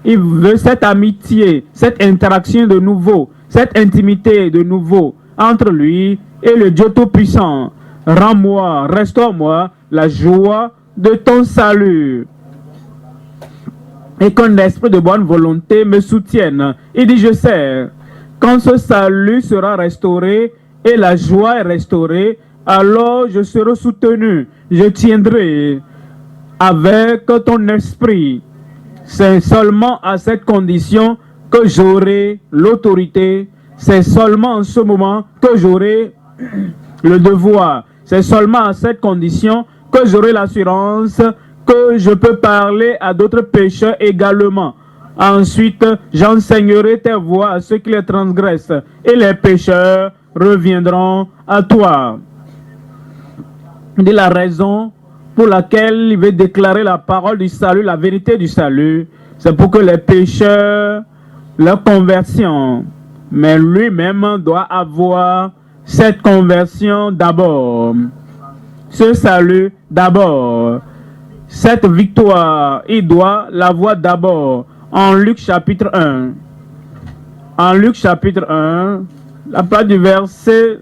Il veut cette amitié, cette interaction de nouveau, cette intimité de nouveau entre lui et le Dieu Tout-Puissant. Rends-moi, restaure-moi la joie de ton salut. Et qu'un esprit de bonne volonté me soutienne. Il dit, je sais, quand ce salut sera restauré et la joie est restaurée, alors je serai soutenu. Je tiendrai avec ton esprit. C'est seulement à cette condition que j'aurai l'autorité. C'est seulement en ce moment que j'aurai le devoir. C'est seulement à cette condition que j'aurai l'assurance que je peux parler à d'autres pécheurs également. Ensuite, j'enseignerai tes voies à ceux qui les transgressent, et les pécheurs reviendront à toi. Il dit la raison pour laquelle il veut déclarer la parole du salut, la vérité du salut, c'est pour que les pécheurs leur conversion. Mais lui-même doit avoir cette conversion d'abord. Ce salut d'abord. Cette victoire, il doit l'avoir d'abord. En Luc chapitre 1. En Luc chapitre 1, la part du verset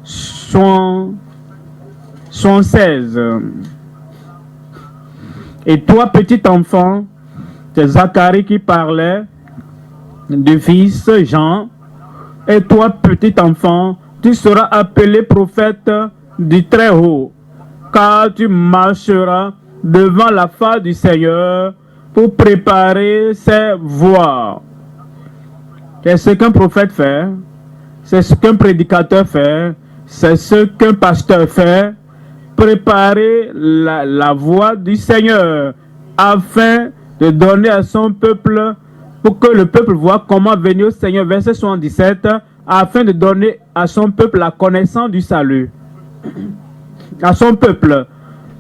76. Et toi, petit enfant, c'est Zacharie qui parlait du fils Jean. Et toi, petit enfant, tu seras appelé prophète du Très-Haut, car tu marcheras devant la face du Seigneur pour préparer ses voies. C'est ce qu'un prophète fait, c'est ce qu'un prédicateur fait, c'est ce qu'un pasteur fait, préparer la voie du Seigneur afin de donner à son peuple, pour que le peuple voit comment venir au Seigneur. Verset 77, afin de donner à son peuple la connaissance du salut. À son peuple,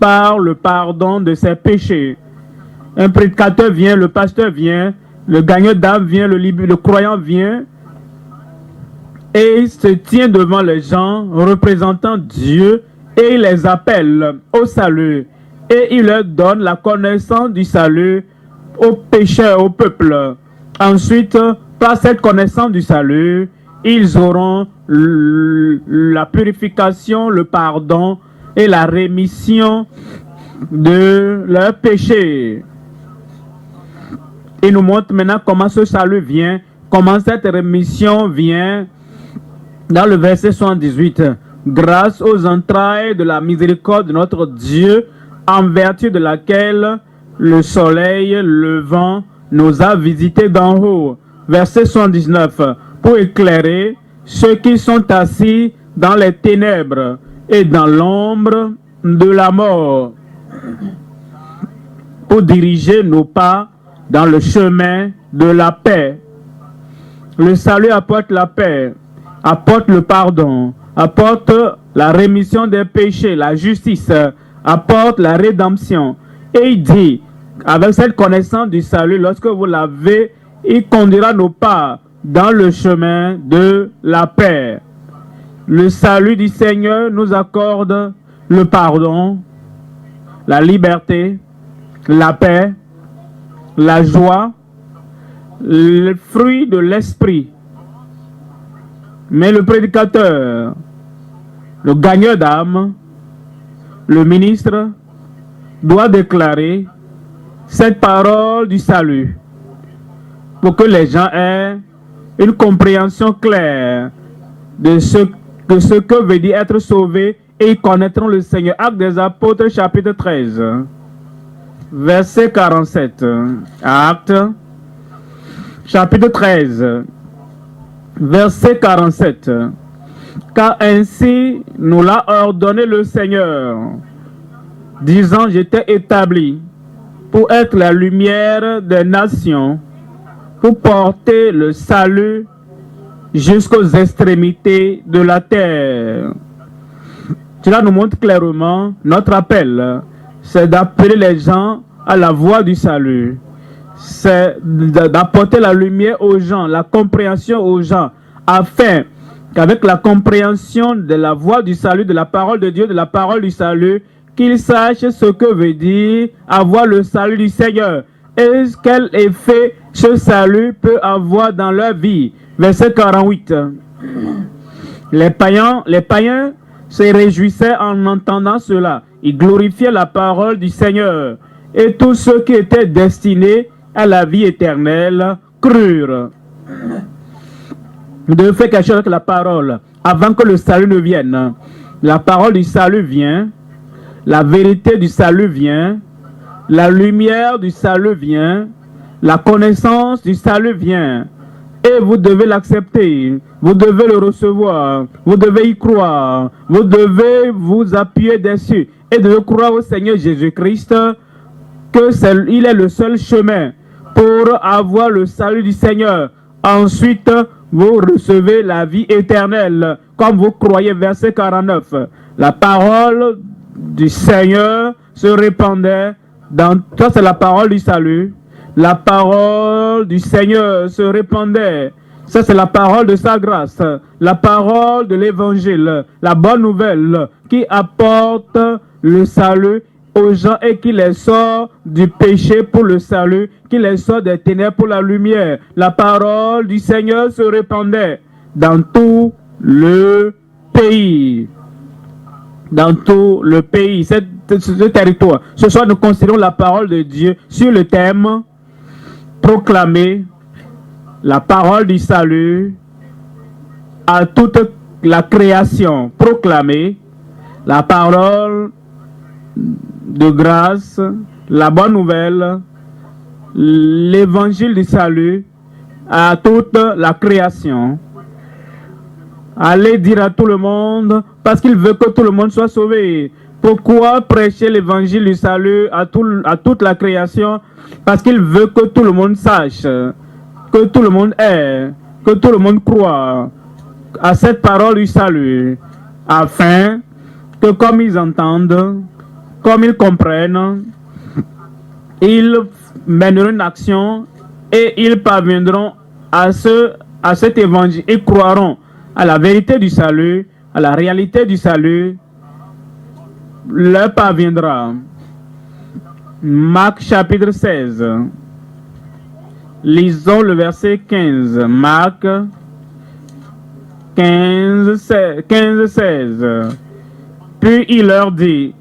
par le pardon de ses péchés. Un prédicateur vient, le pasteur vient, le gagneur d'âme vient, le croyant vient, et il se tient devant les gens représentant Dieu, et il les appelle au salut, et il leur donne la connaissance du salut aux pécheurs, au peuple. Ensuite, par cette connaissance du salut, ils auront la purification, le pardon et la rémission de leurs péchés. Il nous montre maintenant comment ce salut vient, comment cette rémission vient dans le verset 78. Grâce aux entrailles de la miséricorde de notre Dieu, en vertu de laquelle le soleil levant nous a visités d'en haut. Verset 79. Pour éclairer ceux qui sont assis dans les ténèbres et dans l'ombre de la mort, pour diriger nos pas dans le chemin de la paix. Le salut apporte la paix, apporte le pardon, apporte la rémission des péchés, la justice, apporte la rédemption. Et il dit, avec cette connaissance du salut, lorsque vous l'avez, il conduira nos pas dans le chemin de la paix. Le salut du Seigneur nous accorde le pardon, la liberté, la paix, la joie, le fruit de l'esprit. Mais le prédicateur, le gagneur d'âme, le ministre, doit déclarer cette parole du salut pour que les gens aient une compréhension claire de ce que veut dire être sauvé, et ils connaîtront le Seigneur. Actes des Apôtres, chapitre 13, verset 47. Actes, chapitre 13, verset 47. Car ainsi nous l'a ordonné le Seigneur, disant, j'étais établi pour être la lumière des nations, pour porter le salut jusqu'aux extrémités de la terre. Cela nous montre clairement notre appel, c'est d'appeler les gens à la voie du salut. C'est d'apporter la lumière aux gens, la compréhension aux gens, afin qu'avec la compréhension de la voie du salut, de la parole de Dieu, de la parole du salut, qu'ils sachent ce que veut dire avoir le salut du Seigneur. et quel effet ce salut peut avoir dans leur vie. Verset 48. Les païens se réjouissaient en entendant cela. Ils glorifiaient la parole du Seigneur. Et tous ceux qui étaient destinés à la vie éternelle crurent. Nous devons faire quelque chose avec la parole avant que le salut ne vienne. La parole du salut vient. La vérité du salut vient. La lumière du salut vient. La connaissance du salut vient. Et vous devez l'accepter. Vous devez le recevoir. Vous devez y croire. Vous devez vous appuyer dessus. Et de croire au Seigneur Jésus-Christ qu'il est le seul chemin pour avoir le salut du Seigneur. Ensuite, vous recevez la vie éternelle. Comme vous croyez, verset 49. La parole du Seigneur se répandait dans... Ça, c'est la parole du salut. La parole du Seigneur se répandait. Ça, c'est la parole de sa grâce. La parole de l'évangile. La bonne nouvelle qui apporte le salut aux gens et qui les sort du péché pour le salut, qui les sort des ténèbres pour la lumière. La parole du Seigneur se répandait dans tout le pays. Dans tout le pays, ce territoire. Ce soir, nous considérons la parole de Dieu sur le thème proclamer la parole du salut à toute la création. Proclamer la parole de grâce, la bonne nouvelle, l'évangile du salut à toute la création. Allez dire à tout le monde, parce qu'il veut que tout le monde soit sauvé. Pourquoi prêcher l'évangile du salut à toute la création? Parce qu'il veut que tout le monde sache, que tout le monde ait, que tout le monde croit à cette parole du salut, afin que comme ils entendent, comme ils comprennent, ils mèneront une action et ils parviendront à cet évangile. Ils croiront à la vérité du salut, à la réalité du salut, leur parviendra. Marc chapitre 16. Lisons le verset 15. Marc 15, 16. Puis il leur dit,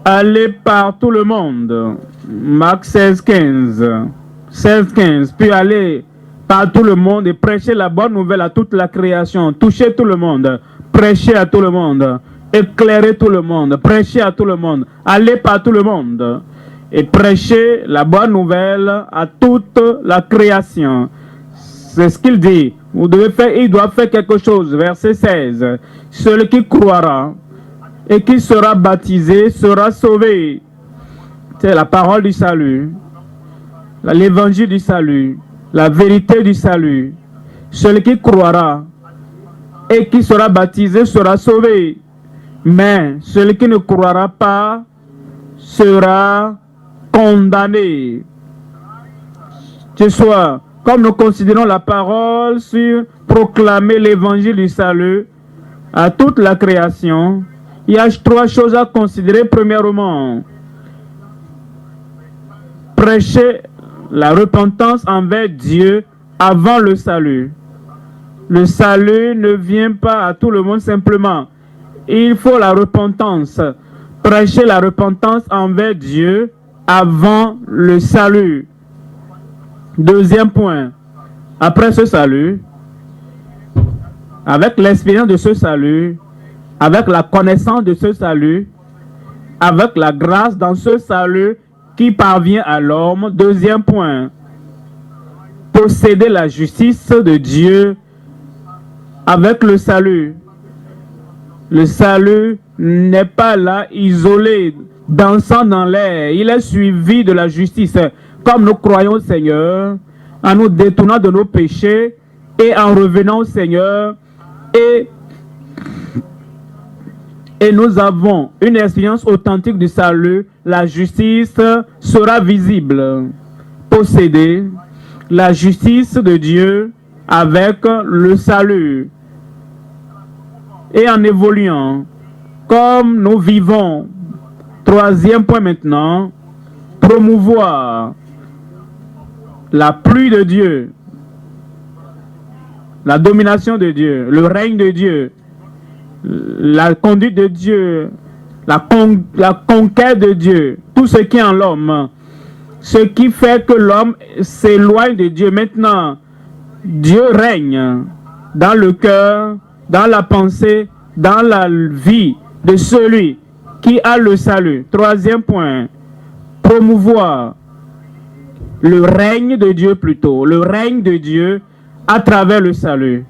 allez par tout le monde. Marc 16, 15. 16, 15. Puis allez par tout le monde et prêchez la bonne nouvelle à toute la création. Touchez tout le monde. Prêchez à tout le monde. Éclairez tout le monde. Prêchez à tout le monde. Allez par tout le monde. Et prêchez la bonne nouvelle à toute la création. C'est ce qu'il dit. Vous devez faire, il doit faire quelque chose. Verset 16. Celui qui croira et qui sera baptisé sera sauvé. C'est la parole du salut. L'évangile du salut. La vérité du salut. Celui qui croira et qui sera baptisé sera sauvé. Mais celui qui ne croira pas sera condamné. Ce soir, comme nous considérons la parole sur proclamer l'évangile du salut à toute la création, il y a trois choses à considérer. Premièrement, prêcher la repentance envers Dieu avant le salut. Le salut ne vient pas à tout le monde simplement. Il faut la repentance. Prêcher la repentance envers Dieu avant le salut. Deuxième point. Après ce salut, avec l'expérience de ce salut, avec la connaissance de ce salut, avec la grâce dans ce salut qui parvient à l'homme. Deuxième point. Posséder la justice de Dieu avec le salut. Le salut n'est pas là, isolé, dansant dans l'air. Il est suivi de la justice. Comme nous croyons au Seigneur, en nous détournant de nos péchés et en revenant au Seigneur. Et nous avons une expérience authentique du salut. La justice sera visible. Posséder la justice de Dieu avec le salut. Et en évoluant, comme nous vivons, troisième point maintenant, promouvoir la pluie de Dieu, la domination de Dieu, le règne de Dieu, la conduite de Dieu, la conquête de Dieu, tout ce qui est en l'homme, ce qui fait que l'homme s'éloigne de Dieu. Maintenant, Dieu règne dans le cœur, dans la pensée, dans la vie de celui qui a le salut. Troisième point, promouvoir le règne de Dieu plutôt, le règne de Dieu à travers le salut.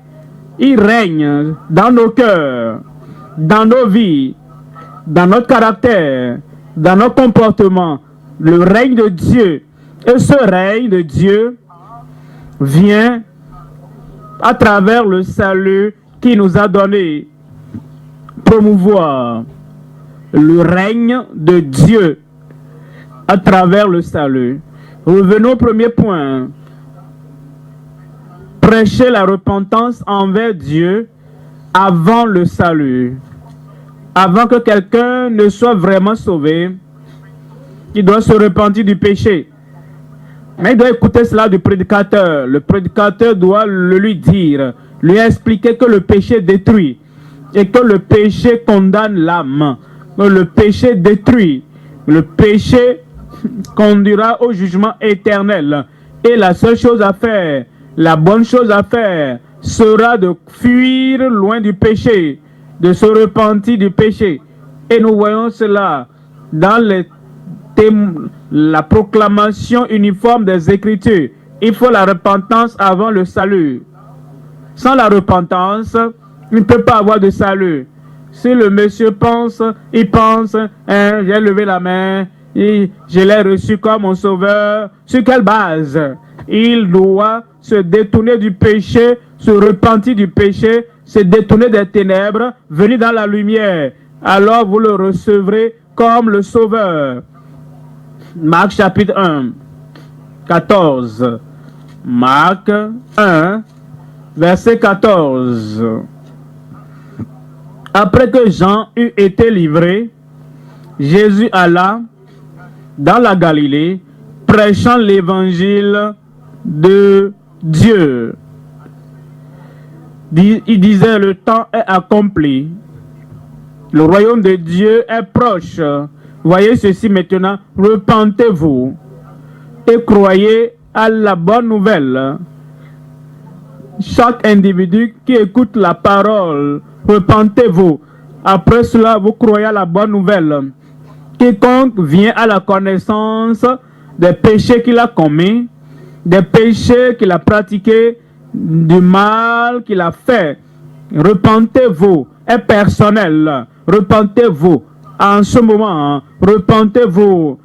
Il règne dans nos cœurs, dans nos vies, dans notre caractère, dans nos comportements, le règne de Dieu. Et ce règne de Dieu vient à travers le salut qui nous a donné. Promouvoir le règne de Dieu à travers le salut. Revenons au premier point. Prêcher la repentance envers Dieu avant le salut. Avant que quelqu'un ne soit vraiment sauvé, il doit se repentir du péché. Mais il doit écouter cela du prédicateur. Le prédicateur doit le lui dire, lui expliquer que le péché détruit et que le péché condamne l'âme. Le péché détruit. Le péché conduira au jugement éternel. Et la seule chose à faire, la bonne chose à faire, sera de fuir loin du péché, de se repentir du péché. Et nous voyons cela dans la proclamation uniforme des Écritures. Il faut la repentance avant le salut. Sans la repentance, il ne peut pas avoir de salut. Si le monsieur pense, il pense, j'ai levé la main, et je l'ai reçu comme mon sauveur. Sur quelle base? Il doit se détourner du péché, se repentir du péché, se détourner des ténèbres, venir dans la lumière. Alors vous le recevrez comme le sauveur. Marc chapitre 1, 14. Marc 1, verset 14. Après que Jean eut été livré, Jésus alla dans la Galilée, prêchant l'évangile de Dieu. Il disait, le temps est accompli. Le royaume de Dieu est proche. Voyez ceci maintenant, repentez-vous et croyez à la bonne nouvelle. Chaque individu qui écoute la parole, repentez-vous. Après cela, vous croyez à la bonne nouvelle. Quiconque vient à la connaissance des péchés qu'il a commis, des péchés qu'il a pratiqués, du mal qu'il a fait, repentez-vous, est personnel. Repentez-vous. En ce moment, repentez-vous.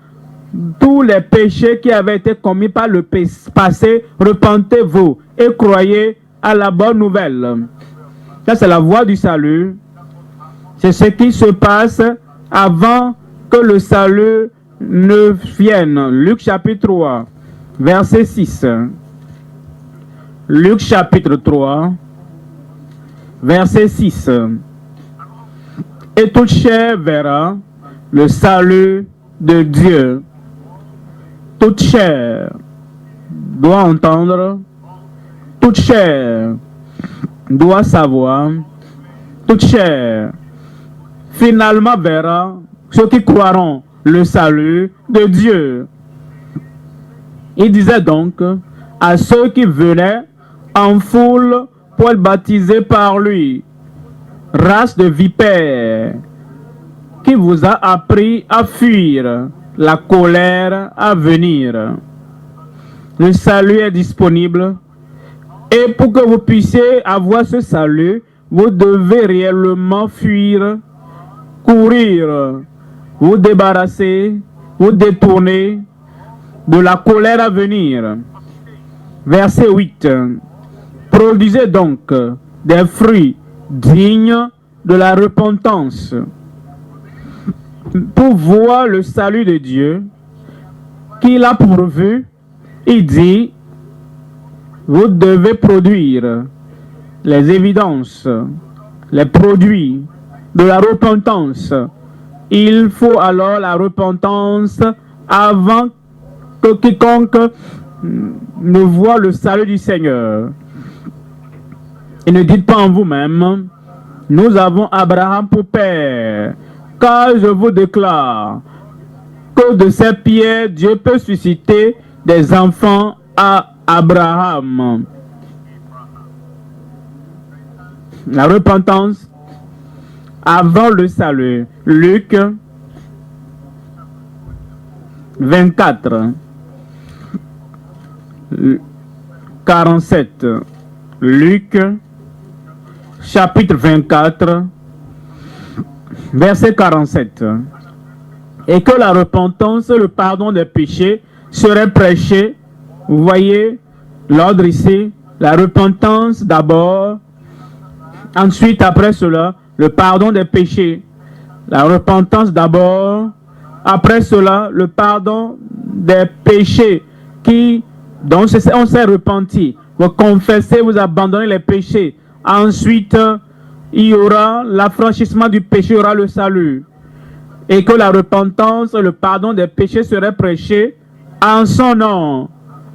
Tous les péchés qui avaient été commis par le passé, repentez-vous et croyez à la bonne nouvelle. Ça, c'est la voie du salut. C'est ce qui se passe avant que le salut ne vienne. Luc chapitre 3, verset 6. Luc chapitre 3, verset 6. Et toute chair verra le salut de Dieu. Toute chair doit entendre, toute chair doit savoir, toute chair finalement verra ceux qui croiront le salut de Dieu. Il disait donc à ceux qui venaient en foule pour être baptisés par lui, race de vipères, qui vous a appris à fuir la colère à venir. Le salut est disponible et pour que vous puissiez avoir ce salut, vous devez réellement fuir, courir, vous débarrasser, vous détourner de la colère à venir. Verset 8. Produisez donc des fruits dignes de la repentance. Pour voir le salut de Dieu qu'il a pourvu, il dit, vous devez produire les évidences, les produits de la repentance. Il faut alors la repentance avant que quiconque ne voit le salut du Seigneur. Et ne dites pas en vous-même, nous avons Abraham pour père, car je vous déclare que de ces pierres, Dieu peut susciter des enfants à Abraham. La repentance avant le salut. Luc 24, 47. Luc chapitre 24, verset 47. Et que la repentance, le pardon des péchés serait prêché. Vous voyez l'ordre ici, la repentance d'abord, ensuite après cela, le pardon des péchés. La repentance d'abord, après cela, le pardon des péchés dont on s'est repenti. Vous confessez, vous abandonnez les péchés. Ensuite, il y aura l'affranchissement du péché, il y aura le salut. Et que la repentance, le pardon des péchés serait prêché en son nom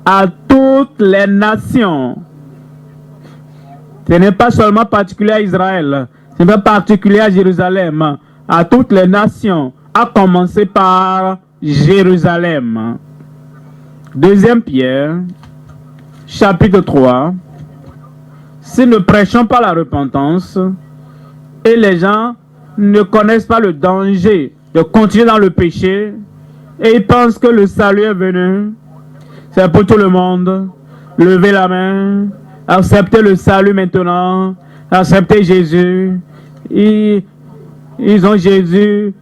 à toutes les nations. Ce n'est pas seulement particulier à Israël, ce n'est pas particulier à Jérusalem, à toutes les nations, à commencer par Jérusalem. 2 Pierre, chapitre 3. Si nous ne prêchons pas la repentance et les gens ne connaissent pas le danger de continuer dans le péché et ils pensent que le salut est venu, c'est pour tout le monde. Levez la main, acceptez le salut maintenant, acceptez Jésus. Ils ont Jésus,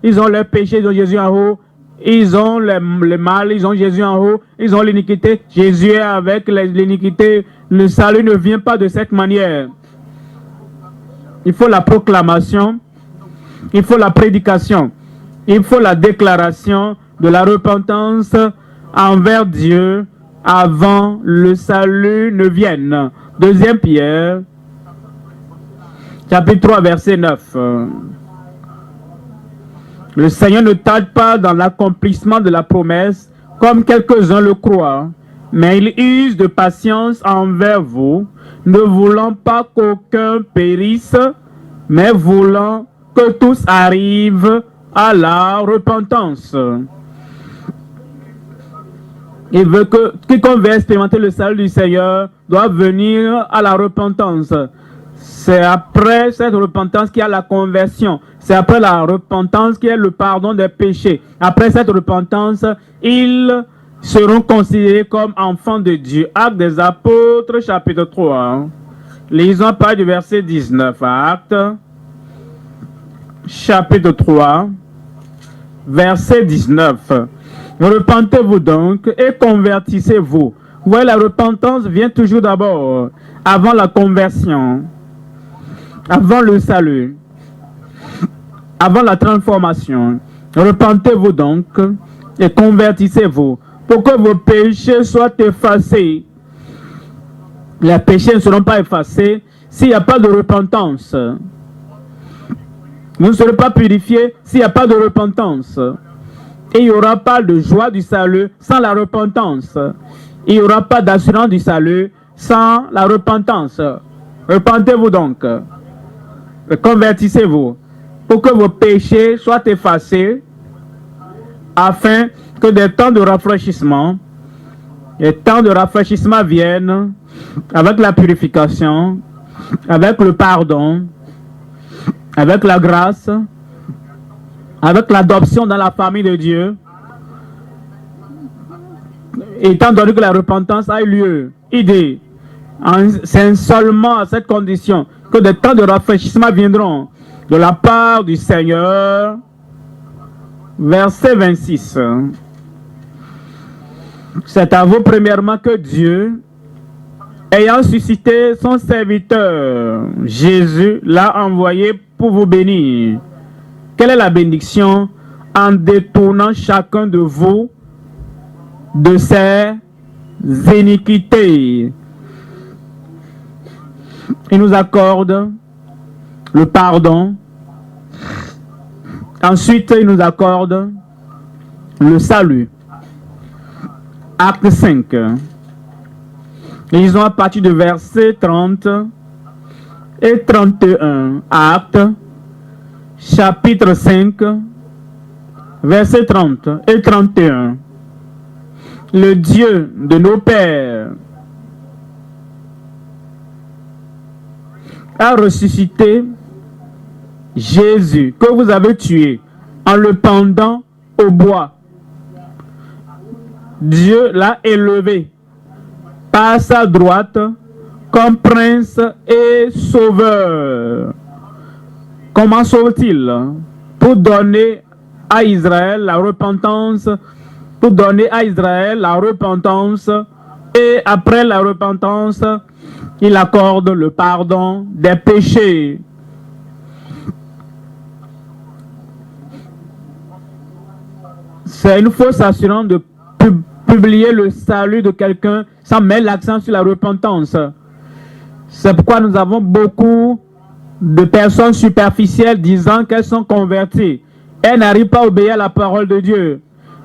ils ont leur péché, ils ont Jésus en haut. Ils ont le mal, ils ont Jésus en haut, ils ont l'iniquité. Jésus est avec l'iniquité. Le salut ne vient pas de cette manière. Il faut la proclamation, il faut la prédication, il faut la déclaration de la repentance envers Dieu avant le salut ne vienne. 2 Pierre, chapitre 3, verset 9. Le Seigneur ne tarde pas dans l'accomplissement de la promesse, comme quelques-uns le croient, mais il use de patience envers vous, ne voulant pas qu'aucun périsse, mais voulant que tous arrivent à la repentance. Il veut que quiconque veut expérimenter le salut du Seigneur doit venir à la repentance. C'est après cette repentance qu'il y a la conversion. C'est après la repentance qu'il y a le pardon des péchés. Après cette repentance, ils seront considérés comme enfants de Dieu. Actes des Apôtres, chapitre 3. Lisons par du verset 19. Actes, chapitre 3, verset 19. Repentez-vous donc et convertissez-vous. Vous voyez, la repentance vient toujours d'abord, avant la conversion, avant le salut, avant la transformation. Repentez-vous donc et convertissez-vous pour que vos péchés soient effacés. Les péchés ne seront pas effacés s'il n'y a pas de repentance. Vous ne serez pas purifiés s'il n'y a pas de repentance. Et il n'y aura pas de joie du salut sans la repentance. Il n'y aura pas d'assurance du salut sans la repentance. Repentez-vous donc. Convertissez-vous pour que vos péchés soient effacés afin que des temps de rafraîchissement viennent avec la purification, avec le pardon, avec la grâce, avec l'adoption dans la famille de Dieu. Étant donné que la repentance a eu lieu, c'est seulement à cette condition que des temps de rafraîchissement viendront de la part du Seigneur. Verset 26. C'est à vous premièrement que Dieu, ayant suscité son serviteur, Jésus, l'a envoyé pour vous bénir. Quelle est la bénédiction? En détournant chacun de vous de ses iniquités. Il nous accorde le pardon. Ensuite, il nous accorde le salut. Acte 5. Lisons à partir du verset 30 et 31. Acte, chapitre 5, verset 30 et 31. Le Dieu de nos pères a ressuscité Jésus, que vous avez tué en le pendant au bois. Dieu l'a élevé par sa droite comme prince et sauveur. Comment sauve-t-il? Pour donner à Israël la repentance, pour donner à Israël la repentance, et après la repentance, il accorde le pardon des péchés. C'est une fausse assurance de publier le salut de quelqu'un sans mettre l'accent sur la repentance. C'est pourquoi nous avons beaucoup de personnes superficielles disant qu'elles sont converties. Elles n'arrivent pas à obéir à la parole de Dieu.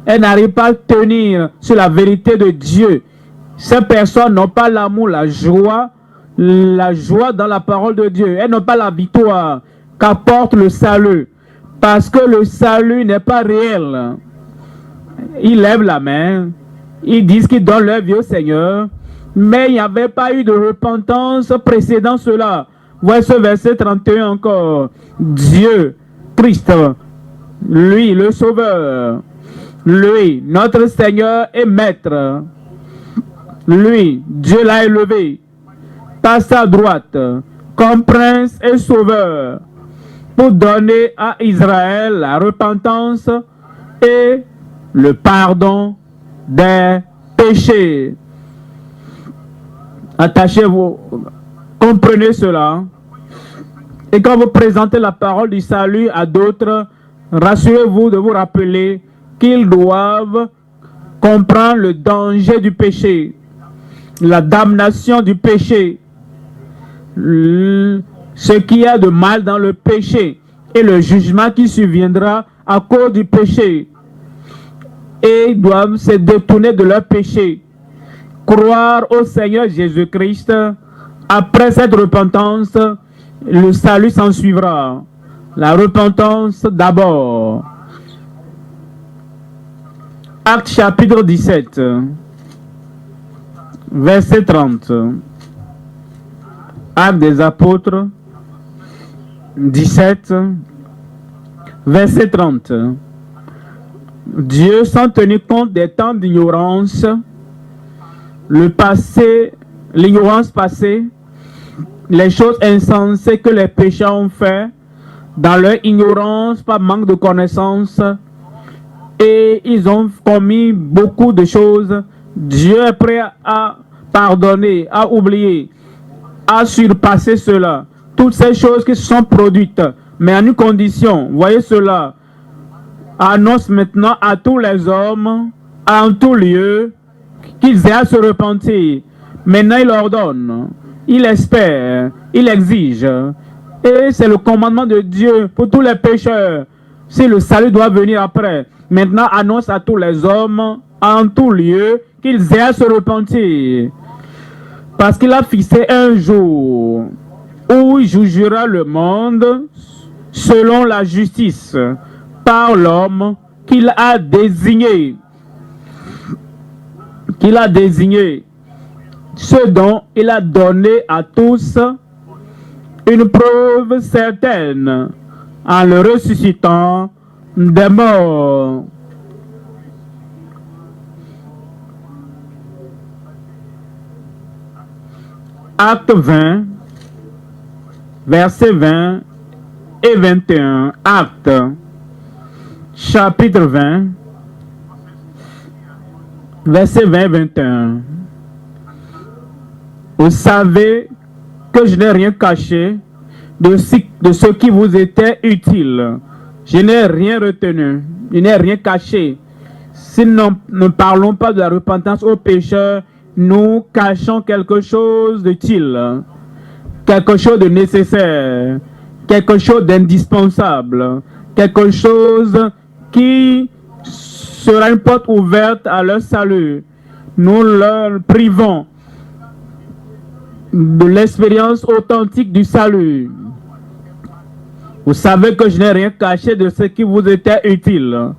Elles n'arrivent pas à tenir sur la vérité de Dieu. Ces personnes n'ont pas l'amour, la joie dans la parole de Dieu. Elles n'ont pas la victoire qu'apporte le salut. Parce que le salut n'est pas réel. Ils lèvent la main, ils disent qu'ils donnent leur vie au Seigneur, mais il n'y avait pas eu de repentance précédant cela. Voici ce verset 31 encore. Dieu, Christ, lui, le Sauveur, lui, notre Seigneur et Maître, lui, Dieu l'a élevé par sa droite comme prince et sauveur pour donner à Israël la repentance et le pardon des péchés. Attachez-vous, comprenez cela. Et quand vous présentez la parole du salut à d'autres, rassurez-vous de vous rappeler qu'ils doivent comprendre le danger du péché, la damnation du péché, ce qu'il y a de mal dans le péché et le jugement qui surviendra à cause du péché. Et ils doivent se détourner de leur péché, croire au Seigneur Jésus-Christ. Après cette repentance, le salut s'en suivra. La repentance d'abord. Acte chapitre 17, verset 30. Acte des apôtres 17, verset 30. Dieu, sans tenir compte des temps d'ignorance, le passé, l'ignorance passée, les choses insensées que les pécheurs ont fait, dans leur ignorance, par manque de connaissance, et ils ont commis beaucoup de choses. Dieu est prêt à pardonner, à oublier, à surpasser cela. Toutes ces choses qui se sont produites, mais à une condition, voyez cela, annonce maintenant à tous les hommes, en tout lieu, qu'ils aient à se repentir. Maintenant, il ordonne, il espère, il exige. Et c'est le commandement de Dieu pour tous les pécheurs. Si le salut doit venir après, maintenant annonce à tous les hommes, en tout lieu, qu'ils aient à se repentir. Parce qu'il a fixé un jour où il jugera le monde selon la justice par l'homme qu'il a désigné. Ce dont il a donné à tous une preuve certaine en le ressuscitant des morts. Acte 20, versets 20 et 21. Acte, chapitre 20, versets 20 et 21. Vous savez que je n'ai rien caché de ce qui vous était utile. Je n'ai rien retenu, je n'ai rien caché. Si nous ne parlons pas de la repentance aux pécheurs, nous cachons quelque chose d'utile, quelque chose de nécessaire, quelque chose d'indispensable, quelque chose qui sera une porte ouverte à leur salut. nous leur privons de l'expérience authentique du salut. Vous savez que je n'ai rien caché de ce qui vous était utile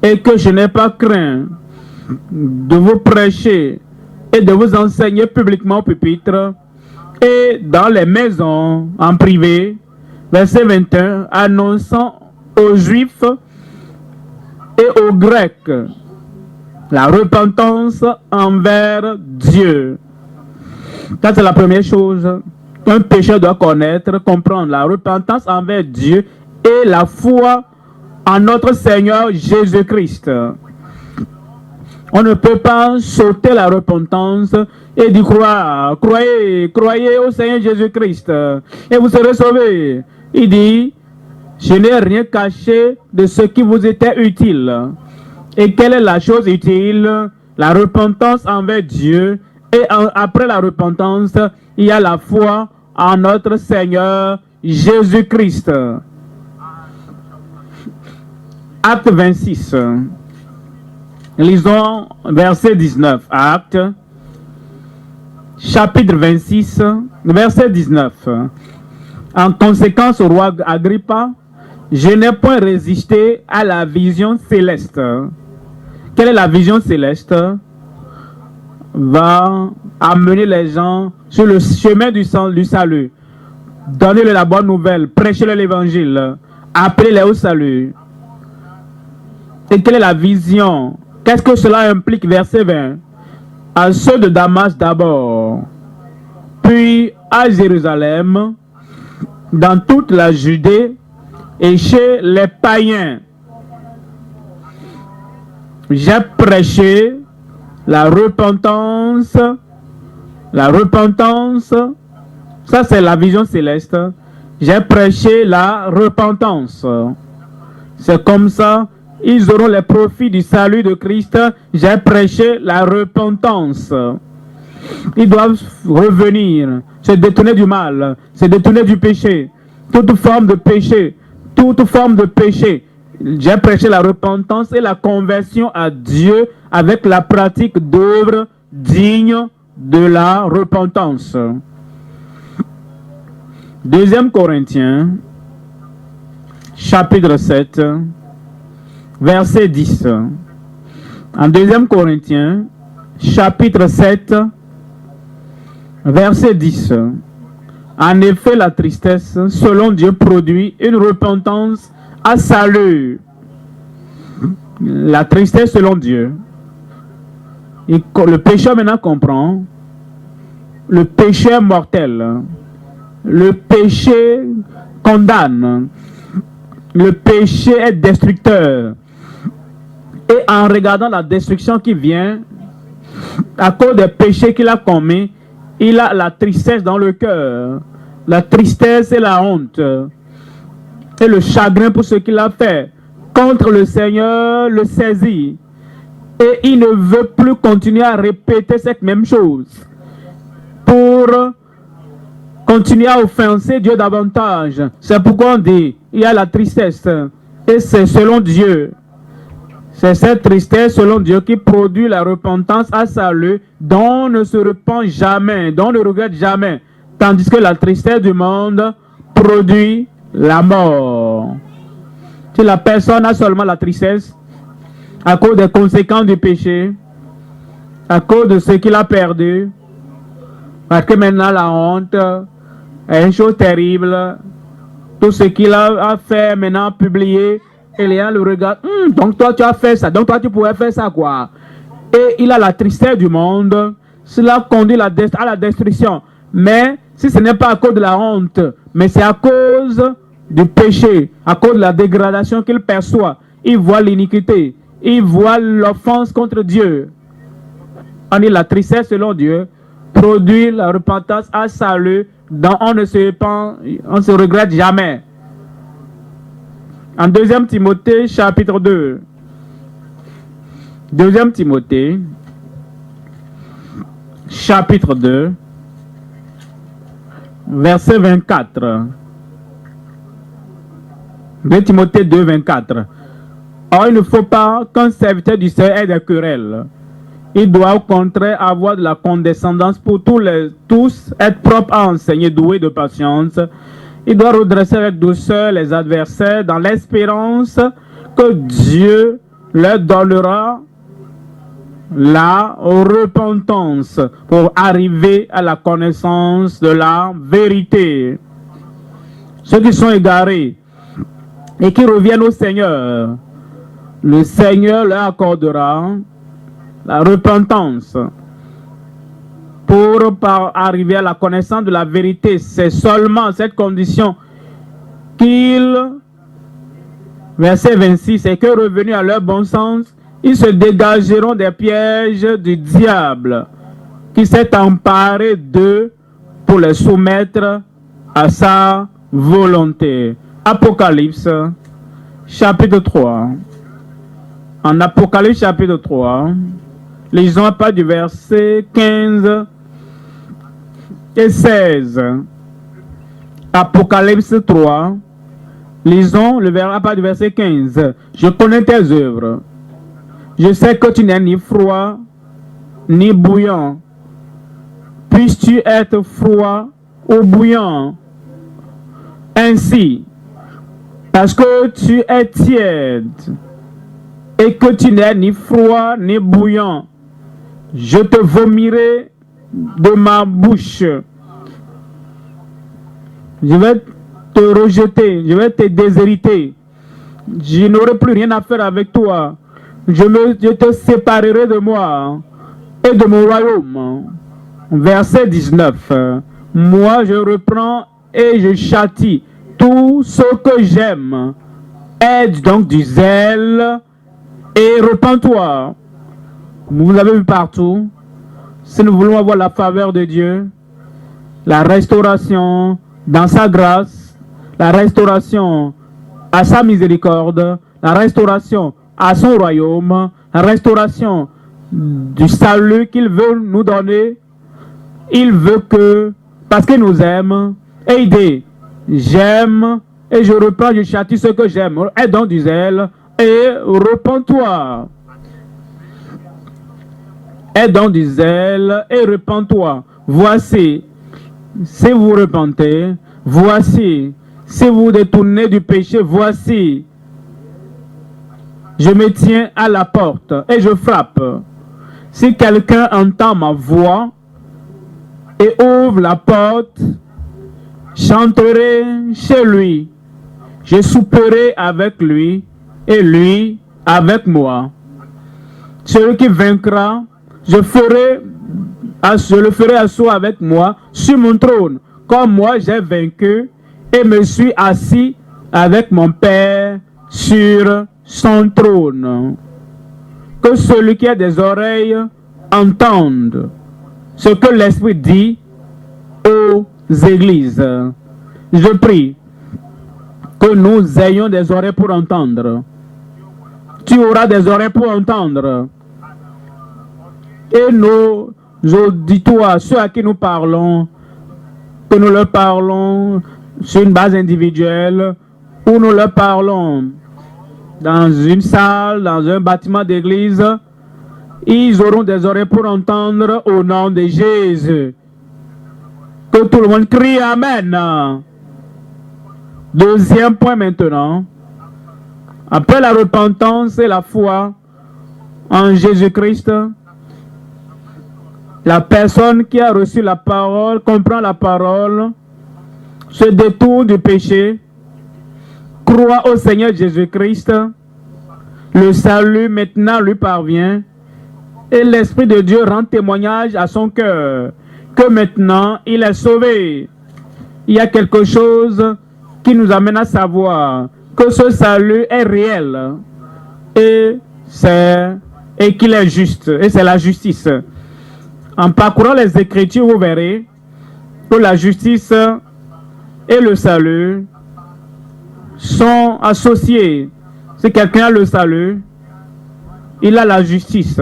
et que je n'ai pas craint de vous prêcher et de vous enseigner publiquement au pupitre et dans les maisons en privé. Verset 21, annonçant aux Juifs et aux Grecs la repentance envers Dieu. Ça, c'est la première chose qu'un pécheur doit connaître, comprendre la repentance envers Dieu et la foi en notre Seigneur Jésus-Christ. On ne peut pas sauter la repentance et dire croyez au Seigneur Jésus-Christ et vous serez sauvés. Il dit, je n'ai rien caché de ce qui vous était utile. Et quelle est la chose utile? La repentance envers Dieu. Et après la repentance, il y a la foi en notre Seigneur Jésus-Christ. Acte 26. Lisons verset 19. Acte, chapitre 26, verset 19. En conséquence, au roi Agrippa, je n'ai point résisté à la vision céleste. Quelle est la vision céleste? Va amener les gens sur le chemin du salut. Donnez-leur la bonne nouvelle, prêchez-leur l'évangile, appelez-les au salut. Et quelle est la vision? Qu'est-ce que cela implique? Verset 20. À ceux de Damas d'abord, puis à Jérusalem, dans toute la Judée et chez les païens. J'ai prêché la repentance. La repentance, ça c'est la vision céleste. J'ai prêché la repentance. C'est comme ça, ils auront les profits du salut de Christ. J'ai prêché la repentance. Ils doivent revenir, se détourner du mal, se détourner du péché, toute forme de péché, toute forme de péché. J'ai prêché la repentance et la conversion à Dieu avec la pratique d'œuvres dignes de la repentance. 2 Corinthiens, chapitre 7, verset 10. En 2 Corinthiens, chapitre 7, verset 10. En effet, la tristesse, selon Dieu, produit une repentance à salut. La tristesse selon Dieu. Et le pécheur maintenant comprend. Le péché est mortel. Le péché condamne. Le péché est destructeur. Et en regardant la destruction qui vient, à cause des péchés qu'il a commis, il a la tristesse dans le cœur. La tristesse et la honte. Et le chagrin pour ce qu'il a fait contre le Seigneur le saisit. Et il ne veut plus continuer à répéter cette même chose pour continuer à offenser Dieu davantage. C'est pourquoi on dit, il y a la tristesse. Et c'est selon Dieu. C'est cette tristesse selon Dieu qui produit la repentance à salut, dont on ne se repent jamais, dont on ne regrette jamais. Tandis que la tristesse du monde produit la mort. Si la personne a seulement la tristesse à cause des conséquences du péché, à cause de ce qu'il a perdu, parce que maintenant la honte est une chose terrible, tout ce qu'il a fait maintenant publié, et les gens le regardent, donc toi tu as fait ça, donc toi tu pourrais faire ça quoi. Et il a la tristesse du monde, cela conduit à la destruction. Mais si ce n'est pas à cause de la honte, mais c'est à cause du péché, à cause de la dégradation qu'il perçoit, il voit l'iniquité, il voit l'offense contre Dieu. On dit la tristesse selon Dieu produit la repentance à salut, dont on ne se regrette jamais. En 2 Timothée, chapitre 2. 2 Timothée, chapitre 2, verset 24. 2 Timothée 2, 24. Or, il ne faut pas qu'un serviteur du Seigneur ait des querelles. Il doit au contraire avoir de la condescendance pour tous, être propre à enseigner, doué de patience. Il doit redresser avec douceur les adversaires dans l'espérance que Dieu leur donnera la repentance pour arriver à la connaissance de la vérité. Ceux qui sont égarés et qui reviennent au Seigneur, le Seigneur leur accordera la repentance pour arriver à la connaissance de la vérité. C'est seulement cette condition verset 26, c'est que revenus à leur bon sens, ils se dégageront des pièges du diable qui s'est emparé d'eux pour les soumettre à sa volonté. Apocalypse, chapitre 3. En Apocalypse, chapitre 3, lisons pas du verset 15 et 16. Apocalypse 3, lisons à part du verset 15. Je connais tes œuvres. Je sais que tu n'es ni froid ni bouillant. Puisses-tu être froid ou bouillant? Ainsi, parce que tu es tiède et que tu n'es ni froid ni bouillant, je te vomirai de ma bouche. Je vais te rejeter, je vais te déshériter. Je n'aurai plus rien à faire avec toi. Je te séparerai de moi et de mon royaume. Verset 19. Moi, je reprends et je châtie tout ce que j'aime. Aide donc du zèle et repens-toi. Vous avez vu partout. Si nous voulons avoir la faveur de Dieu, la restauration dans sa grâce, la restauration à sa miséricorde, la restauration à son royaume, la restauration du salut qu'il veut nous donner. Il veut que, parce qu'il nous aime, et il dit, j'aime et je reprends, je châtie ce que j'aime. Aie donc du zèle et repens-toi. Aie donc du zèle et repens-toi. Voici, si vous repentez, voici, si vous détournez du péché, voici, je me tiens à la porte et je frappe. Si quelqu'un entend ma voix et ouvre la porte, j'entrerai chez lui. Je souperai avec lui et lui avec moi. Celui qui vaincra, je le ferai asseoir avec moi sur mon trône, comme moi j'ai vaincu et me suis assis avec mon Père sur son trône. Que celui qui a des oreilles entende ce que l'Esprit dit aux églises. Je prie que nous ayons des oreilles pour entendre. Tu auras des oreilles pour entendre. Et nos auditoires, ceux à qui nous parlons, que nous leur parlons sur une base individuelle, ou nous leur parlons dans une salle, dans un bâtiment d'église, ils auront des oreilles pour entendre au nom de Jésus. Que tout le monde crie Amen. Deuxième point maintenant. Après la repentance et la foi en Jésus-Christ, la personne qui a reçu la parole, comprend la parole, se détourne du péché, croit au Seigneur Jésus-Christ, le salut maintenant lui parvient et l'Esprit de Dieu rend témoignage à son cœur que maintenant il est sauvé. Il y a quelque chose qui nous amène à savoir que ce salut est réel et qu'il est juste, et c'est la justice. En parcourant les Écritures, vous verrez que la justice et le salut sont associés. Si quelqu'un a le salut, il a la justice.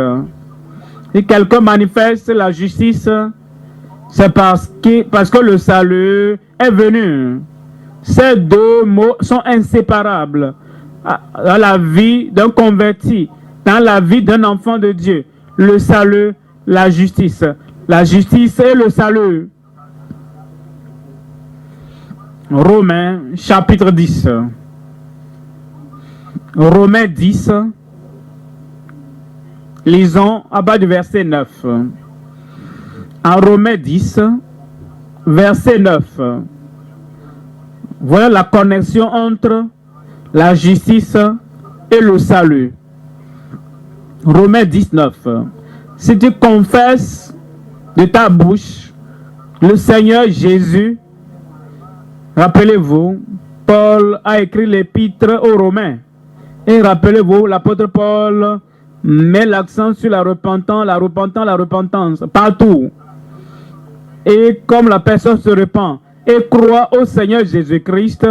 Si quelqu'un manifeste la justice, c'est parce que le salut est venu. Ces deux mots sont inséparables dans la vie d'un converti, dans la vie d'un enfant de Dieu. le salut, la justice. La justice et le salut. Romains chapitre 10. Romains 10. Lisons à bas du verset 9. En Romains 10, verset 9. Voilà la connexion entre la justice et le salut. Romains 19. Si tu confesses de ta bouche le Seigneur Jésus, rappelez-vous, Paul a écrit l'épître aux Romains. Et rappelez-vous, l'apôtre Paul met l'accent sur la repentance, partout. Et comme la personne se repent et croit au Seigneur Jésus-Christ,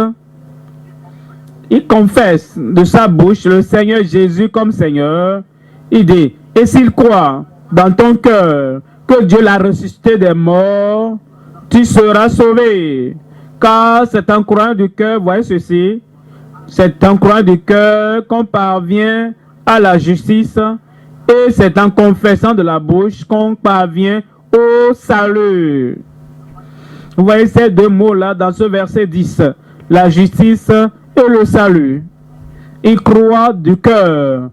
il confesse de sa bouche le Seigneur Jésus comme Seigneur. Il dit, et s'il croit dans ton cœur que Dieu l'a ressuscité des morts, tu seras sauvé. Car c'est en croyant du cœur, voyez ceci, c'est en croyant du cœur qu'on parvient à la justice et c'est en confessant de la bouche qu'on parvient au salut. Vous voyez ces deux mots-là dans ce verset 10, la justice et le salut. Il croit du cœur,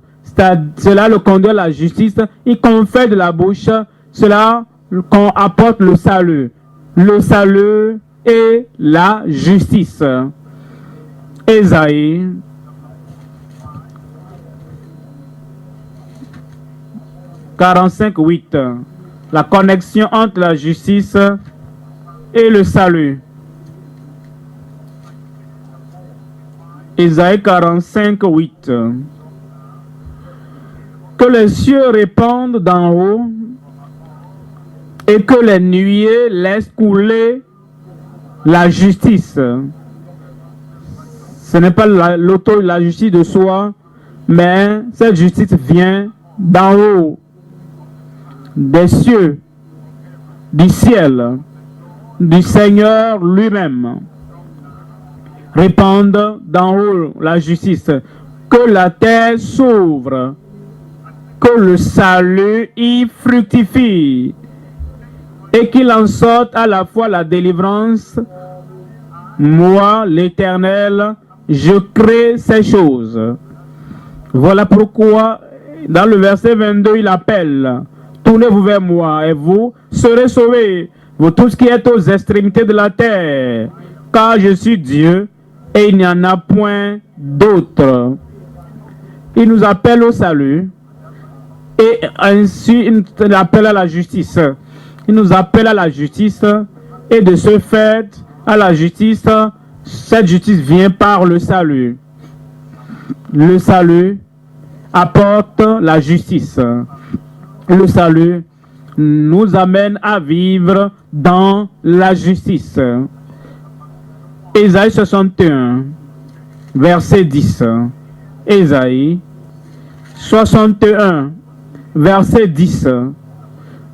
cela le conduit à la justice, il confesse de la bouche, cela qu'on apporte le salut et la justice. Ésaïe 45:8. La connexion entre la justice et le salut. Ésaïe 45:8. Que les cieux répandent d'en haut et que les nuées laissent couler la justice. Ce n'est pas la justice de soi, mais cette justice vient d'en haut, des cieux, du ciel, du Seigneur lui-même. Répandent d'en haut la justice, que la terre s'ouvre, que le salut y fructifie, et qu'il en sorte à la fois la délivrance. Moi, l'Éternel, je crée ces choses. Voilà pourquoi, dans le verset 22, il appelle, tournez-vous vers moi, et vous serez sauvés, vous tous qui êtes aux extrémités de la terre, car je suis Dieu, et il n'y en a point d'autre. Il nous appelle au salut, et ainsi il nous appelle à la justice. Il nous appelle à la justice, et de ce fait, à la justice, cette justice vient par le salut. Le salut apporte la justice. Le salut nous amène à vivre dans la justice. Ésaïe 61, verset 10. Ésaïe 61, verset 10.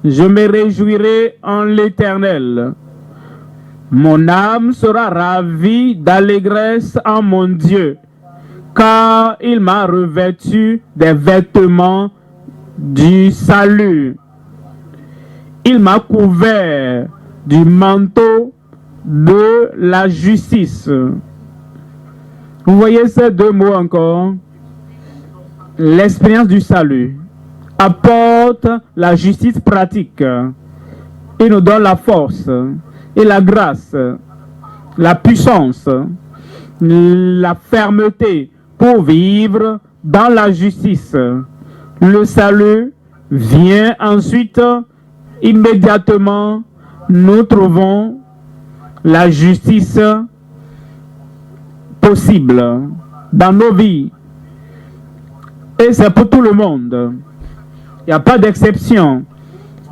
Je me réjouirai en l'Éternel. Mon âme sera ravie d'allégresse en mon Dieu, car il m'a revêtu des vêtements du salut. Il m'a couvert du manteau de la justice. Vous voyez ces deux mots encore. L'expérience du salut apporte la justice pratique. Il nous donne la force et la grâce, la puissance, la fermeté pour vivre dans la justice. Le salut vient ensuite, immédiatement, nous trouvons la justice possible dans nos vies. Et c'est pour tout le monde. Il n'y a pas d'exception.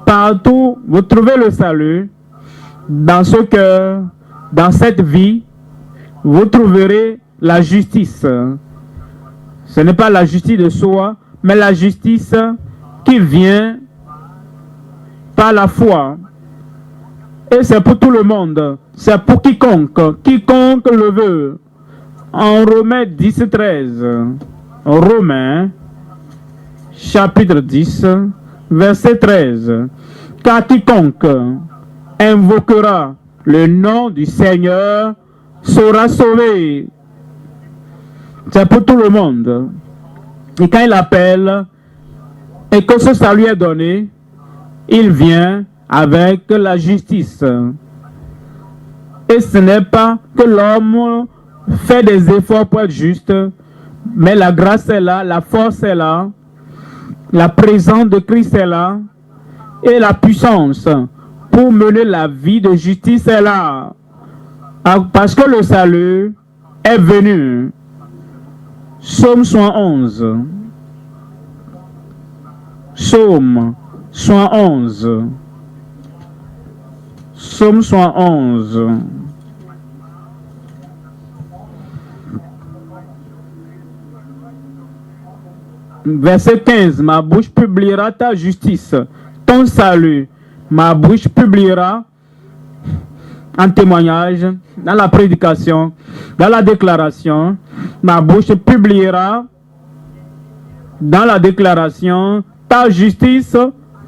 Partout, vous trouvez le salut. Dans ce cœur, dans cette vie, vous trouverez la justice. Ce n'est pas la justice de soi, mais la justice qui vient par la foi. Et c'est pour tout le monde. C'est pour quiconque le veut. En Romains 10, 13. Romains, chapitre 10, Verset 13. Car quiconque invoquera le nom du Seigneur sera sauvé. C'est pour tout le monde. Et quand il appelle et que ce salut est donné, il vient avec la justice. Et ce n'est pas que l'homme fait des efforts pour être juste, mais la grâce est là, la force est là, la présence de Christ est là, et la puissance pour mener la vie de justice est là. Parce que le salut est venu. Psaume 111. Psaume 111. Psaume 111. Verset 15. Ma bouche publiera ta justice, ton salut. Ma bouche publiera en témoignage, dans la prédication, dans la déclaration. Ma bouche publiera dans la déclaration ta justice,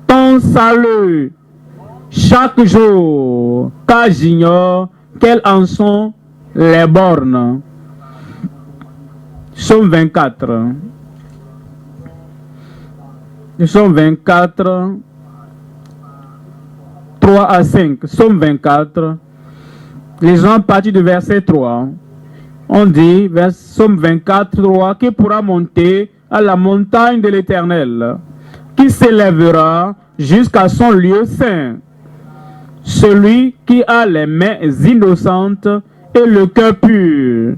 ton salut. Chaque jour, car j'ignore quelles en sont les bornes. Psaume 24. Psaume 24, 3 à 5. Psaume 24. Les gens partent du verset 3. On dit, Psaume 24, 3, qui pourra monter à la montagne de l'Éternel, qui s'élèvera jusqu'à son lieu saint. Celui qui a les mains innocentes et le cœur pur.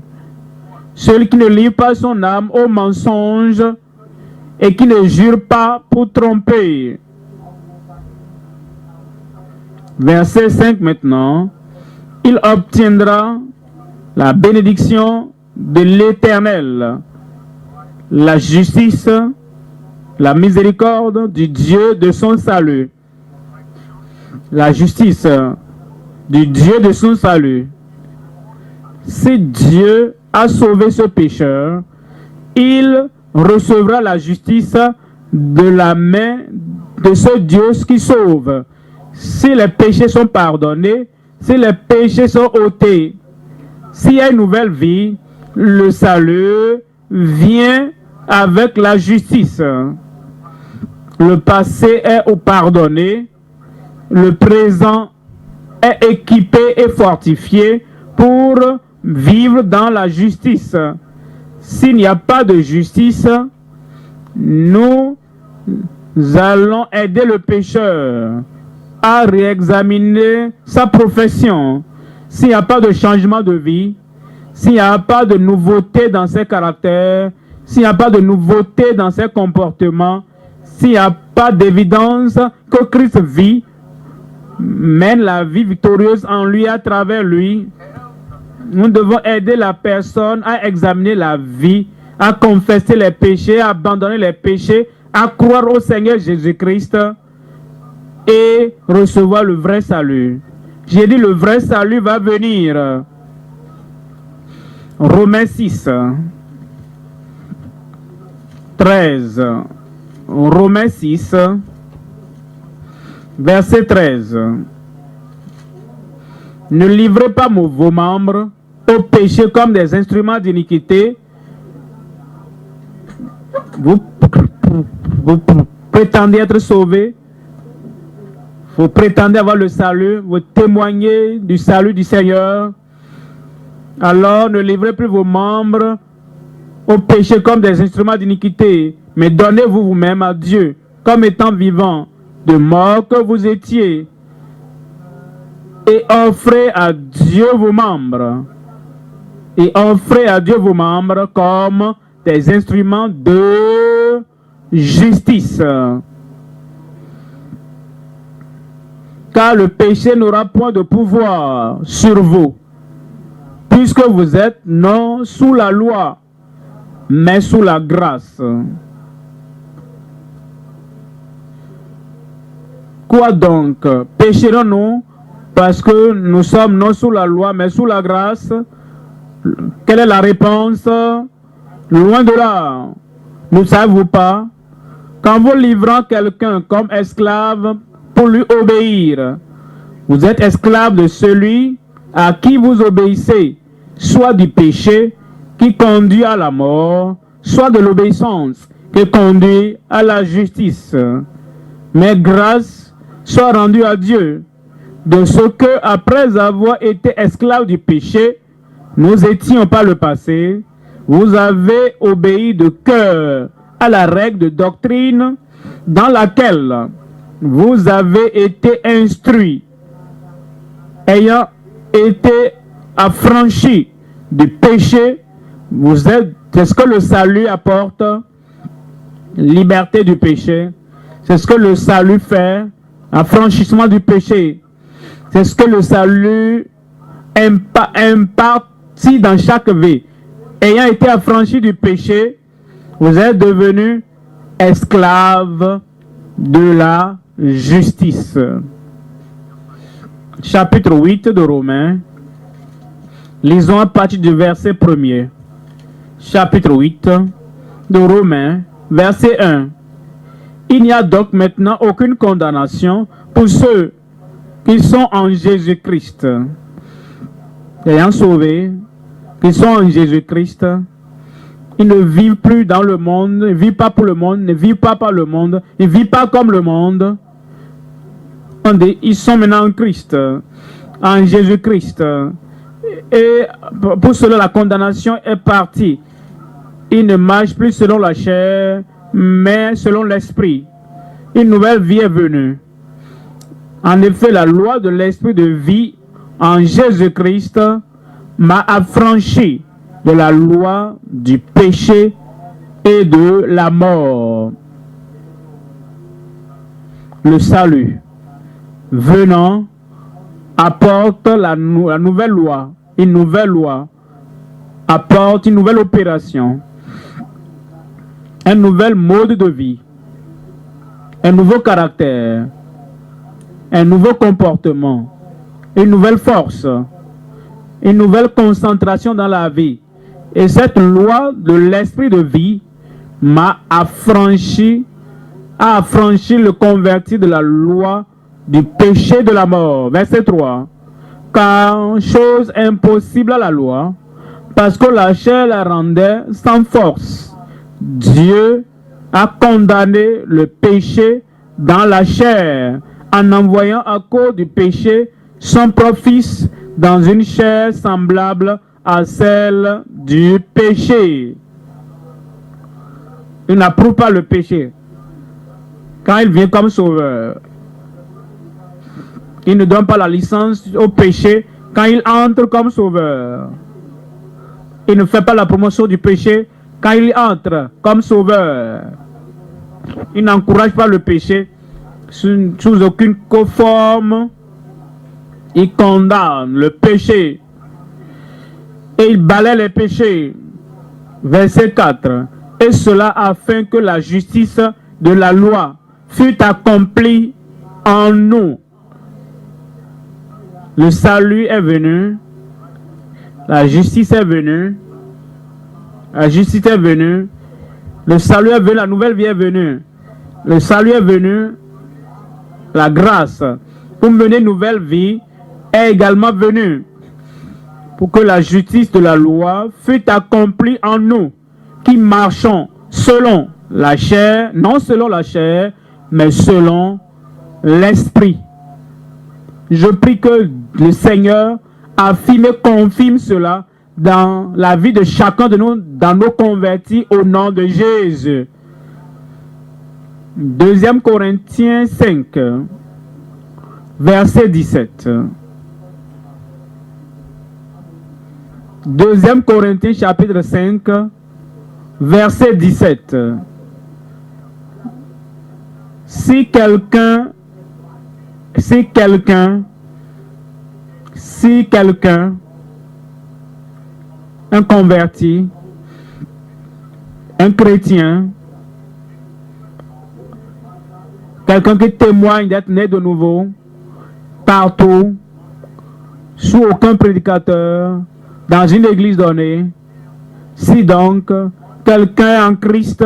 Celui qui ne livre pas son âme au mensonge et qui ne jure pas pour tromper. Verset 5 maintenant. Il obtiendra la bénédiction de l'Éternel, la justice, la miséricorde du Dieu de son salut. La justice du Dieu de son salut. Si Dieu a sauvé ce pécheur, il recevra la justice de la main de ce Dieu qui sauve. Si les péchés sont pardonnés, si les péchés sont ôtés, s'il y a une nouvelle vie, le salut vient avec la justice. Le passé est pardonné, le présent est équipé et fortifié pour vivre dans la justice. S'il n'y a pas de justice, nous allons aider le pécheur à réexaminer sa profession. S'il n'y a pas de changement de vie, s'il n'y a pas de nouveauté dans ses caractères, s'il n'y a pas de nouveauté dans ses comportements, s'il n'y a pas d'évidence que Christ vit, mène la vie victorieuse en lui, à travers lui, nous devons aider la personne à examiner la vie, à confesser les péchés, à abandonner les péchés, à croire au Seigneur Jésus-Christ et recevoir le vrai salut. J'ai dit le vrai salut va venir. Romains 6, 13. Romains 6, verset 13. Ne livrez pas vos membres au péché comme des instruments d'iniquité. Vous prétendez être sauvés. Vous prétendez avoir le salut. Vous témoignez du salut du Seigneur. Alors ne livrez plus vos membres au péché comme des instruments d'iniquité, mais donnez-vous vous-même à Dieu comme étant vivant, de mort que vous étiez, et offrez à Dieu vos membres. Et offrez à Dieu vos membres comme des instruments de justice. Car le péché n'aura point de pouvoir sur vous, puisque vous êtes non sous la loi, mais sous la grâce. Quoi donc? Pécherons-nous parce que nous sommes non sous la loi, mais sous la grâce? Quelle est la réponse? Loin de là. Ne savez-vous pas Quand vous livrant quelqu'un comme esclave pour lui obéir, vous êtes esclave de celui à qui vous obéissez, soit du péché qui conduit à la mort, soit de l'obéissance qui conduit à la justice. Mais grâce soit rendue à Dieu de ce que, après avoir été esclaves du péché, nous étions par le passé, vous avez obéi de cœur à la règle de doctrine dans laquelle vous avez été instruits, ayant été affranchis du péché. Vous êtes, c'est ce que le salut apporte, liberté du péché. C'est ce que le salut fait, affranchissement du péché. C'est ce que le salut impartit dans chaque vie. Ayant été affranchi du péché, vous êtes devenus esclaves de la justice. Chapitre 8 de Romains. Lisons à partir du verset 1er. Chapitre 8 de Romains, verset 1. Il n'y a donc maintenant aucune condamnation pour ceux qui sont en Jésus-Christ. Ayant sauvés, qui sont en Jésus-Christ, ils ne vivent plus dans le monde, ne vivent pas pour le monde, ne vivent pas par le monde, ils ne vivent pas comme le monde. Ils sont maintenant en Christ, en Jésus-Christ. Et pour cela, la condamnation est partie. Ils ne marchent plus selon la chair, mais selon l'esprit. Une nouvelle vie est venue. En effet, la loi de l'esprit de vie en Jésus-Christ m'a affranchi de la loi du péché et de la mort. Le salut venant apporte la nouvelle loi. Une nouvelle loi apporte une nouvelle opération, un nouvel mode de vie, un nouveau caractère, un nouveau comportement, une nouvelle force, une nouvelle concentration dans la vie. Et cette loi de l'esprit de vie m'a affranchi le converti de la loi du péché de la mort. Verset 3. Car chose impossible à la loi, parce que la chair la rendait sans force, Dieu a condamné le péché dans la chair, en envoyant à cause du péché son propre Fils dans une chair semblable à celle du péché. Il n'approuve pas le péché. Quand il vient comme sauveur, il ne donne pas la licence au péché quand il entre comme sauveur. Il ne fait pas la promotion du péché quand il entre comme sauveur. Il n'encourage pas le péché sous aucune forme. Il condamne le péché et il balaie les péchés. Verset 4. Et cela afin que la justice de la loi fût accomplie en nous. Le salut est venu, la justice est venue, la justice est venue, le salut est venu, la nouvelle vie est venue, le salut est venu, la grâce pour mener une nouvelle vie est également venue, pour que la justice de la loi fût accomplie en nous, qui marchons selon la chair, non selon la chair, mais selon l'esprit. Je prie que le Seigneur affirme et confirme cela dans la vie de chacun de nous, dans nos convertis, au nom de Jésus. 2 Corinthiens 5, verset 17. 2 Corinthiens chapitre 5, verset 17. Si quelqu'un, un converti, un chrétien, quelqu'un qui témoigne d'être né de nouveau, partout, sous aucun prédicateur, dans une église donnée, si donc quelqu'un en Christ,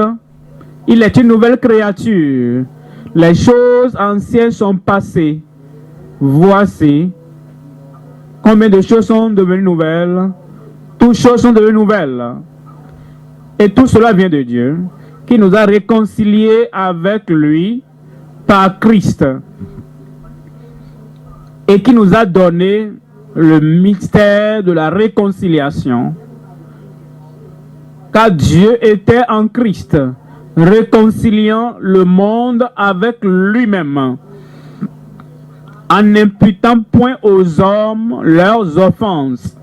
Il est une nouvelle créature. Les choses anciennes sont passées. Voici combien de choses sont devenues nouvelles. Toutes choses sont devenues nouvelles. Et tout cela vient de Dieu, qui nous a réconciliés avec lui par Christ et qui nous a donné le mystère de la réconciliation. Car Dieu était en Christ, réconciliant le monde avec lui-même, en n'imputant point aux hommes leurs offenses.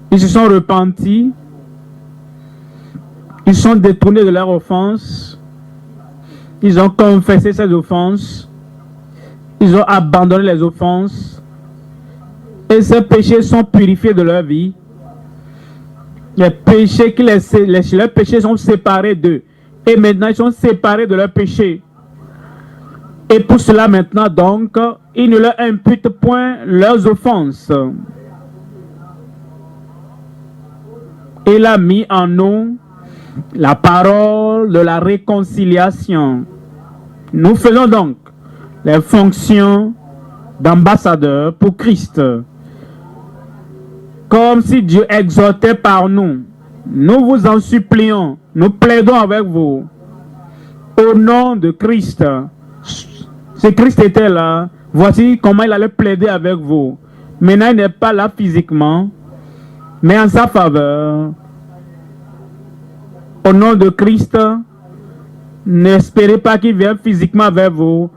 Ils se sont repentis, ils sont détournés de leurs offenses, ils ont confessé ces offenses, ils ont abandonné les offenses, et ces péchés sont purifiés de leur vie. Les péchés leurs péchés sont séparés d'eux, et maintenant ils sont séparés de leurs péchés. Et pour cela maintenant donc, ils ne leur imputent point leurs offenses. Il a mis en nous la parole de la réconciliation. Nous faisons donc les fonctions d'ambassadeurs pour Christ. Comme si Dieu exhortait par nous. Nous vous en supplions, nous plaidons avec vous. Au nom de Christ. Si Christ était là, voici comment il allait plaider avec vous. Maintenant, il n'est pas là physiquement, mais en sa faveur. Au nom de Christ, n'espérez pas qu'il vienne physiquement vers vous.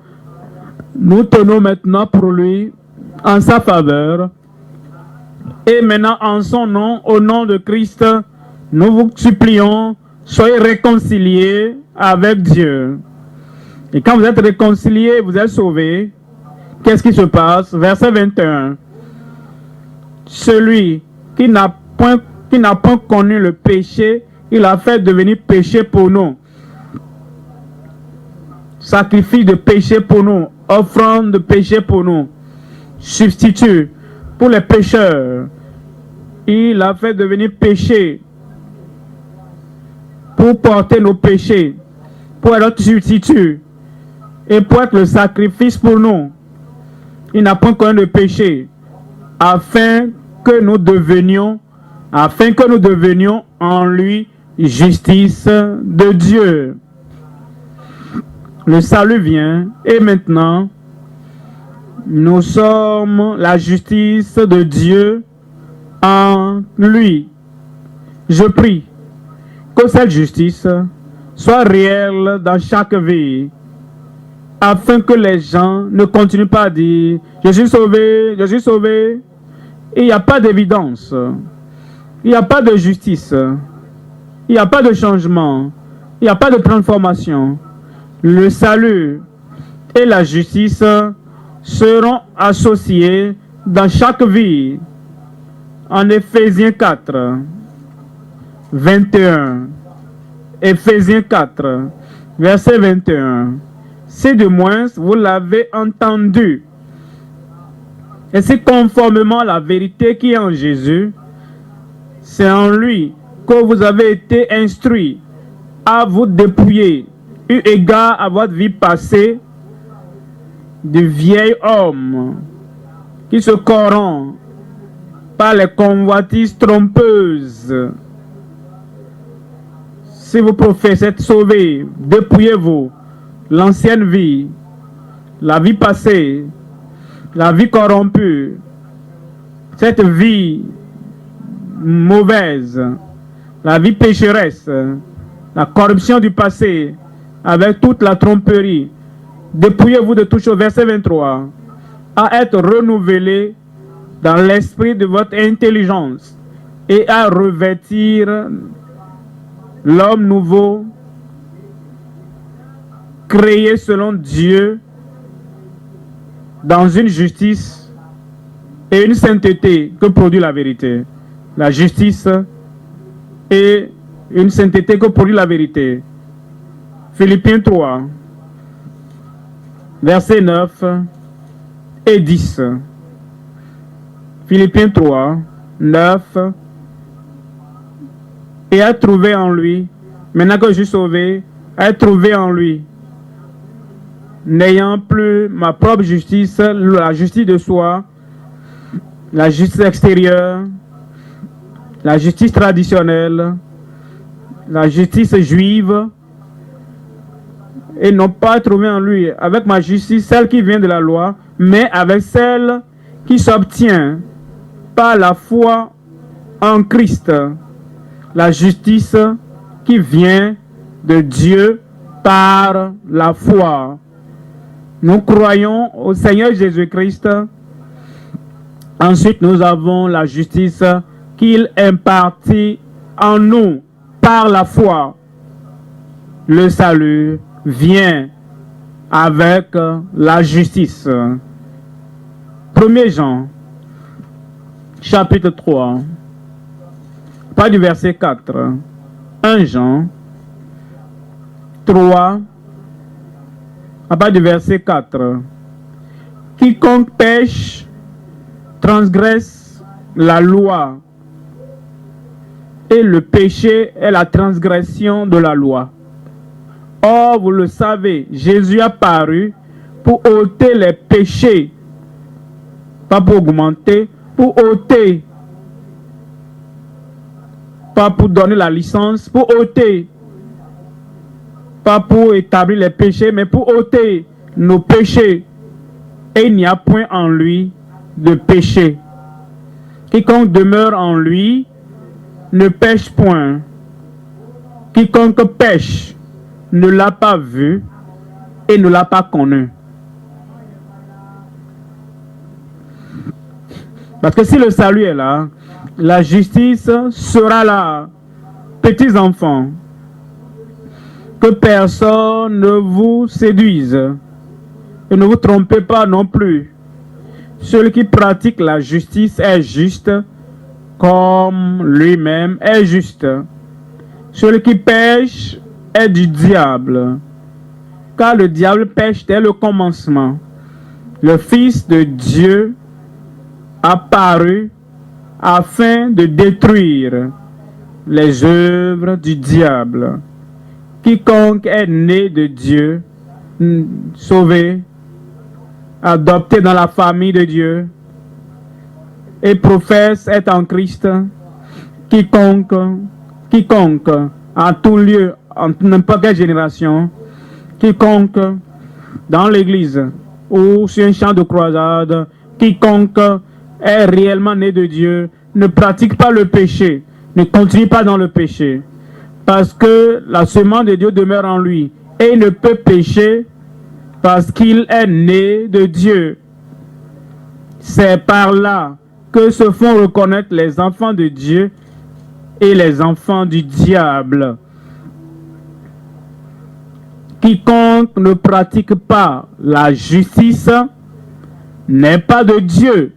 Nous tenons maintenant pour lui en sa faveur. Et maintenant, en son nom, au nom de Christ, nous vous supplions, soyez réconciliés avec Dieu. Et quand vous êtes réconciliés, vous êtes sauvés. Qu'est-ce qui se passe? Verset 21. Celui qui n'a point connu le péché, il a fait devenir péché pour nous. Sacrifice de péché pour nous. Offrande de péché pour nous. Substitut pour les pécheurs. Il a fait devenir péché pour porter nos péchés, pour être notre substitut et pour être le sacrifice pour nous. Il n'a point connu le péché afin que nous devenions en lui justice de Dieu. Le salut vient et maintenant nous sommes la justice de Dieu en lui. Je prie que cette justice soit réelle dans chaque vie, afin que les gens ne continuent pas à dire « Je suis sauvé, je suis sauvé ». Il n'y a pas d'évidence, il n'y a pas de justice, il n'y a pas de changement, il n'y a pas de transformation. Le salut et la justice seront associés dans chaque vie. En Éphésiens 4, 21. Éphésiens 4, verset 21. Si de moins vous l'avez entendu, et c'est conformément à la vérité qui est en Jésus, c'est en lui que vous avez été instruits à vous dépouiller, eu égard à votre vie passée, du vieil homme qui se corrompt par les convoitises trompeuses. Si vous professez être sauvé, dépouillez-vous l'ancienne vie, la vie passée, la vie corrompue, cette vie mauvaise, la vie pécheresse, la corruption du passé, avec toute la tromperie. Dépouillez-vous de toutes choses, verset 23, à être renouvelé dans l'esprit de votre intelligence et à revêtir l'homme nouveau, créé selon Dieu, dans une justice et une sainteté que produit la vérité. La justice et une sainteté que produit la vérité. Philippiens 3, versets 9 et 10. Philippiens 3, 9. Et à trouver en lui maintenant que je suis sauvé, être trouvé en lui, n'ayant plus ma propre justice, la justice de soi, la justice extérieure, la justice traditionnelle, la justice juive, et non pas trouver en lui avec ma justice, celle qui vient de la loi, mais avec celle qui s'obtient par la foi en Christ, la justice qui vient de Dieu par la foi. Nous croyons au Seigneur Jésus-Christ. Ensuite, nous avons la justice qu'il impartit en nous par la foi. Le salut vient avec la justice. 1 Jean, chapitre 3, pas du verset 4. 1 Jean 3, à part du verset 4. Quiconque pêche transgresse la loi, et le péché est la transgression de la loi. Or, vous le savez, Jésus a paru pour ôter les péchés, pas pour augmenter, pour ôter, pas pour donner la licence, pour ôter, pas pour établir les péchés, mais pour ôter nos péchés. Et il n'y a point en lui de péché. Quiconque demeure en lui ne pêche point. Quiconque pêche ne l'a pas vu et ne l'a pas connu. Parce que si le salut est là, la justice sera là. Petits enfants, que personne ne vous séduise et ne vous trompez pas non plus. Celui qui pratique la justice est juste comme lui-même est juste. Celui qui pêche est du diable, car le diable pêche dès le commencement. Le Fils de Dieu apparu afin de détruire les œuvres du diable. Quiconque est né de Dieu, sauvé, adopté dans la famille de Dieu, et professe être en Christ, quiconque, en tout lieu, en n'importe quelle génération, quiconque dans l'église ou sur un champ de croisade, quiconque est réellement né de Dieu, ne pratique pas le péché, ne continue pas dans le péché, parce que la semence de Dieu demeure en lui, et il ne peut pécher parce qu'il est né de Dieu. C'est par là que se font reconnaître les enfants de Dieu et les enfants du diable. Quiconque ne pratique pas la justice n'est pas de Dieu,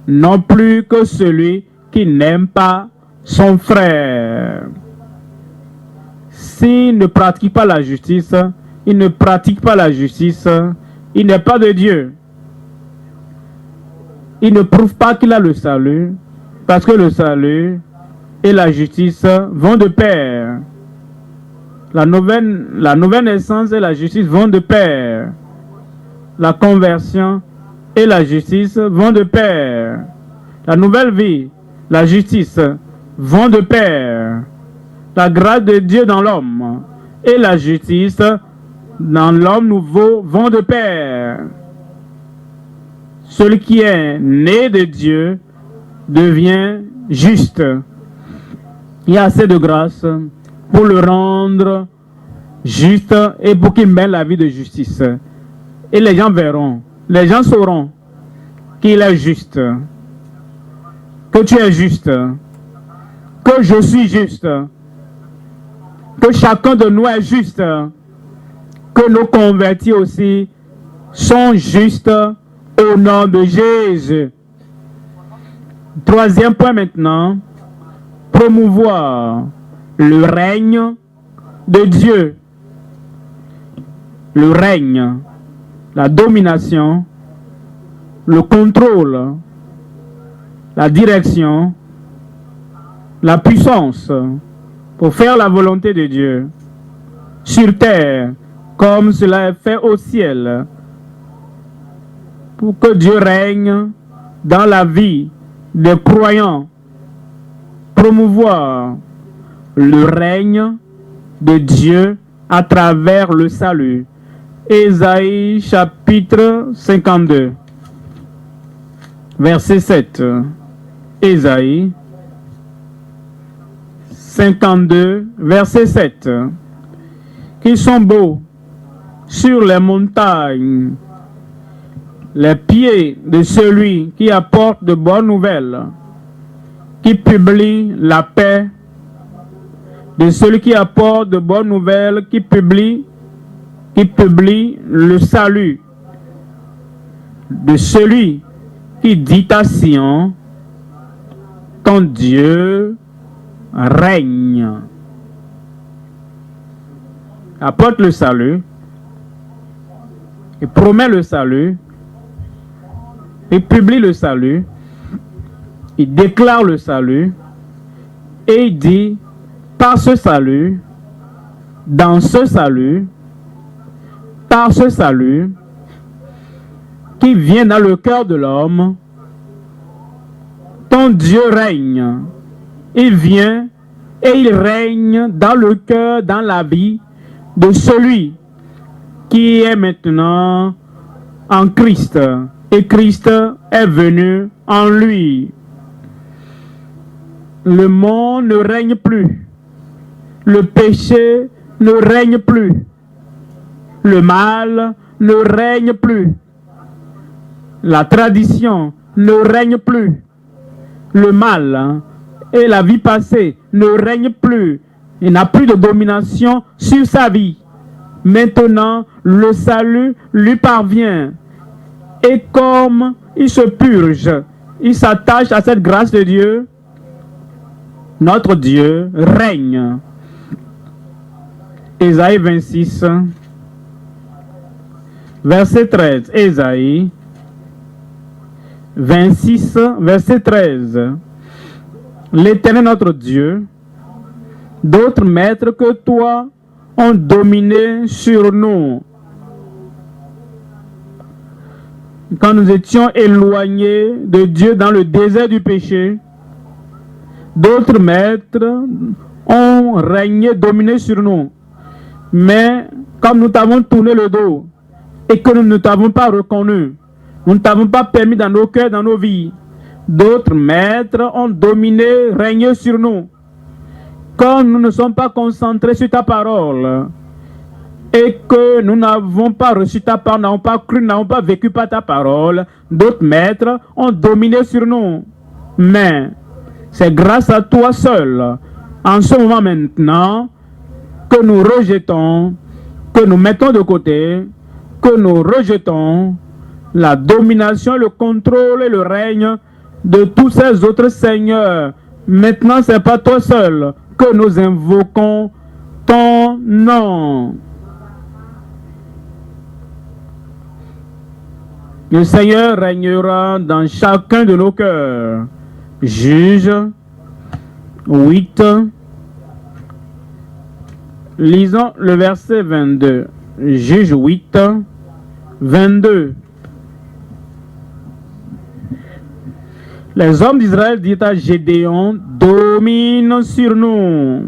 non plus que celui qui n'aime pas son frère. S'il ne pratique pas la justice, il ne pratique pas la justice, il n'est pas de Dieu. Il ne prouve pas qu'il a le salut, parce que le salut et la justice vont de pair. La nouvelle naissance et la justice vont de pair. La conversion et la justice vont de pair. La nouvelle vie, la justice vont de pair. La grâce de Dieu dans l'homme et la justice dans l'homme nouveau vont de pair. Celui qui est né de Dieu devient juste. Il y a assez de grâce pour le rendre juste et pour qu'il mène la vie de justice. Et les gens verront, les gens sauront qu'il est juste, que tu es juste, que je suis juste, que chacun de nous est juste, que nos convertis aussi sont justes au nom de Jésus. Troisième point maintenant, promouvoir le règne de Dieu. Le règne, la domination, le contrôle, la direction, la puissance pour faire la volonté de Dieu sur terre, comme cela est fait au ciel, pour que Dieu règne dans la vie des croyants, promouvoir le règne de Dieu à travers le salut. Ésaïe chapitre 52, verset 7. Ésaïe 52, verset 7. Qu'ils sont beaux sur les montagnes les pieds de celui qui apporte de bonnes nouvelles, qui publie la paix, de celui qui apporte de bonnes nouvelles, qui publie le salut, de celui qui dit à Sion, ton Dieu règne. Apporte le salut, et promet le salut, il publie le salut, il déclare le salut, et il dit, par ce salut, dans ce salut, par ce salut, qui vient dans le cœur de l'homme, ton Dieu règne. Il vient et il règne dans le cœur, dans la vie de celui qui est maintenant en Christ. Et Christ est venu en lui. Le monde ne règne plus. Le péché ne règne plus. Le mal ne règne plus. La tradition ne règne plus. Le mal et la vie passée ne règnent plus. Il n'a plus de domination sur sa vie. Maintenant, le salut lui parvient. Et comme il se purge, il s'attache à cette grâce de Dieu, notre Dieu règne. Ésaïe 26, verset 13. Ésaïe 26, verset 13. L'Éternel notre Dieu, d'autres maîtres que toi ont dominé sur nous. Quand nous étions éloignés de Dieu dans le désert du péché, d'autres maîtres ont régné, dominé sur nous. Mais comme nous t'avons tourné le dos et que nous ne t'avons pas reconnu, nous ne t'avons pas permis dans nos cœurs, dans nos vies, d'autres maîtres ont dominé, régné sur nous. Quand nous ne sommes pas concentrés sur ta parole et que nous n'avons pas reçu ta parole, n'avons pas cru, n'avons pas vécu par ta parole, d'autres maîtres ont dominé sur nous. Mais c'est grâce à toi seul, en ce moment maintenant, que nous rejetons, que nous mettons de côté, que nous rejetons la domination, le contrôle et le règne de tous ces autres seigneurs. Maintenant, c'est pas toi seul que nous invoquons ton nom. Le Seigneur régnera dans chacun de nos cœurs. Juge 8. Lisons le verset 22. Juge 8, 22. Les hommes d'Israël disent à Gédéon, domine sur nous.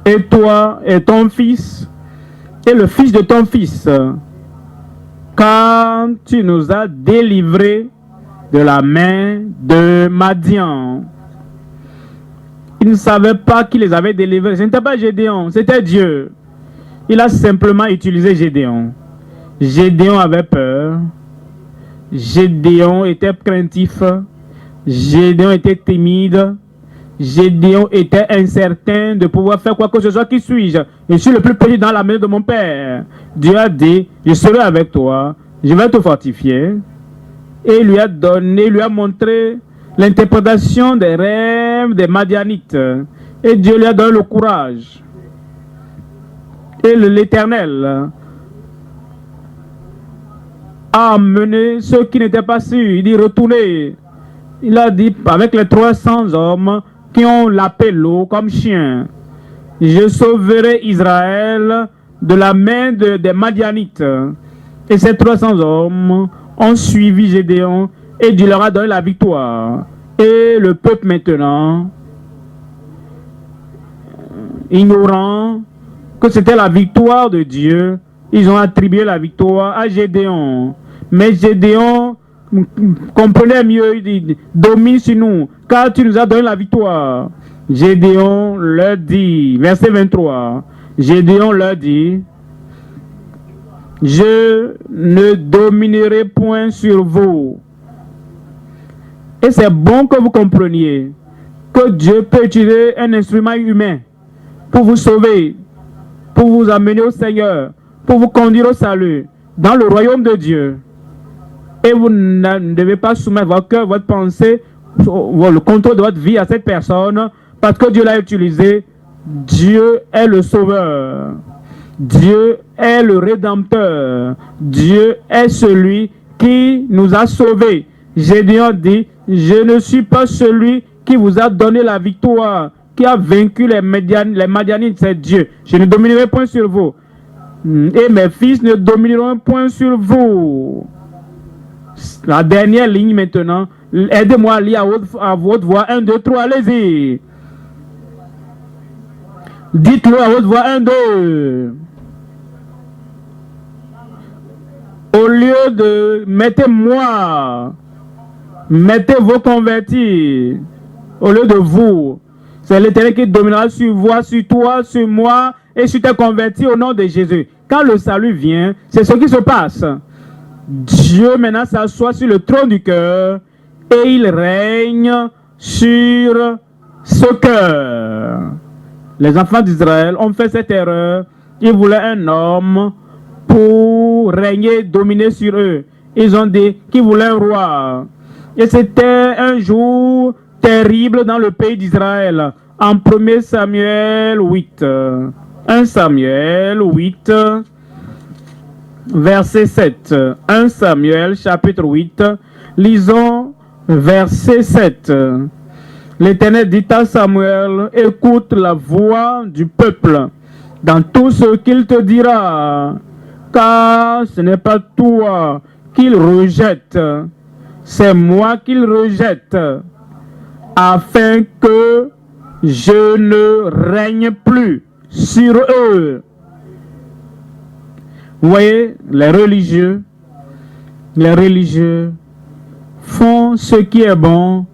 Et toi et ton fils, et le fils de ton fils, quand tu nous as délivrés de la main de Madian. Ils ne savaient pas qui les avait délivrés. Ce n'était pas Gédéon, c'était Dieu. Il a simplement utilisé Gédéon. Gédéon avait peur. Gédéon était craintif. Gédéon était timide. Gédéon était incertain de pouvoir faire quoi que ce soit. Qui suis-je? Je suis le plus petit dans la maison de mon père. Dieu a dit, je serai avec toi. Je vais te fortifier. Et il lui a donné, lui a montré l'interprétation des rêves des Madianites. Et Dieu lui a donné le courage. Et l'Éternel a amené ceux qui n'étaient pas sûrs. Il dit retournez. Il a dit avec les 300 hommes, qui ont lapé l'eau comme chiens. Je sauverai Israël de la main des Madianites. Et ces 300 hommes ont suivi Gédéon et Dieu leur a donné la victoire. Et le peuple maintenant, ignorant que c'était la victoire de Dieu, ils ont attribué la victoire à Gédéon. Mais Gédéon comprenait mieux, il dit, domine sur nous, car tu nous as donné la victoire. Gédéon leur dit, verset 23, Gédéon leur dit, je ne dominerai point sur vous. Et c'est bon que vous compreniez que Dieu peut utiliser un instrument humain pour vous sauver, pour vous amener au Seigneur, pour vous conduire au salut, dans le royaume de Dieu. Et vous ne devez pas soumettre votre cœur, votre pensée, le contrôle de votre vie à cette personne, parce que Dieu l'a utilisé. Dieu est le sauveur. Dieu est le rédempteur. Dieu est celui qui nous a sauvés. Gédéon dit, je ne suis pas celui qui vous a donné la victoire, qui a vaincu les Madianites, c'est Dieu. Je ne dominerai point sur vous. Et mes fils ne domineront point sur vous. La dernière ligne maintenant. Aidez-moi à lire à votre voix. 1, 2, 3, allez-y. Dites-le à votre voix. 1, 2. Au lieu de mettez-moi, mettez vos convertis. Au lieu de vous. C'est l'Éternel qui dominera sur vous, sur toi, sur moi et sur tes convertis au nom de Jésus. Quand le salut vient, c'est ce qui se passe. Dieu maintenant s'assoit sur le trône du cœur et il règne sur ce cœur. Les enfants d'Israël ont fait cette erreur. Ils voulaient un homme pour régner, dominer sur eux. Ils ont dit qu'ils voulaient un roi. Et c'était un jour terrible dans le pays d'Israël. En 1 Samuel 8. 1 Samuel 8. Verset 7. 1 Samuel chapitre 8. Lisons verset 7. L'Éternel dit à Samuel, écoute la voix du peuple dans tout ce qu'il te dira, car ce n'est pas toi qu'il rejette, c'est moi qu'il rejette, afin que je ne règne plus sur eux. Vous voyez, les religieux font ce qui est bon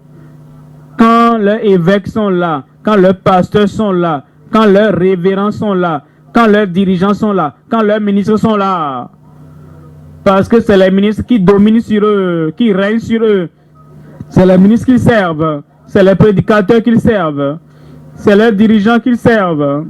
quand leurs évêques sont là, quand leurs pasteurs sont là, quand leurs révérends sont là, quand leurs dirigeants sont là, quand leurs ministres sont là. Parce que c'est les ministres qui dominent sur eux, qui règnent sur eux. C'est les ministres qu'ils servent, c'est les prédicateurs qu'ils servent, c'est leurs dirigeants qu'ils servent.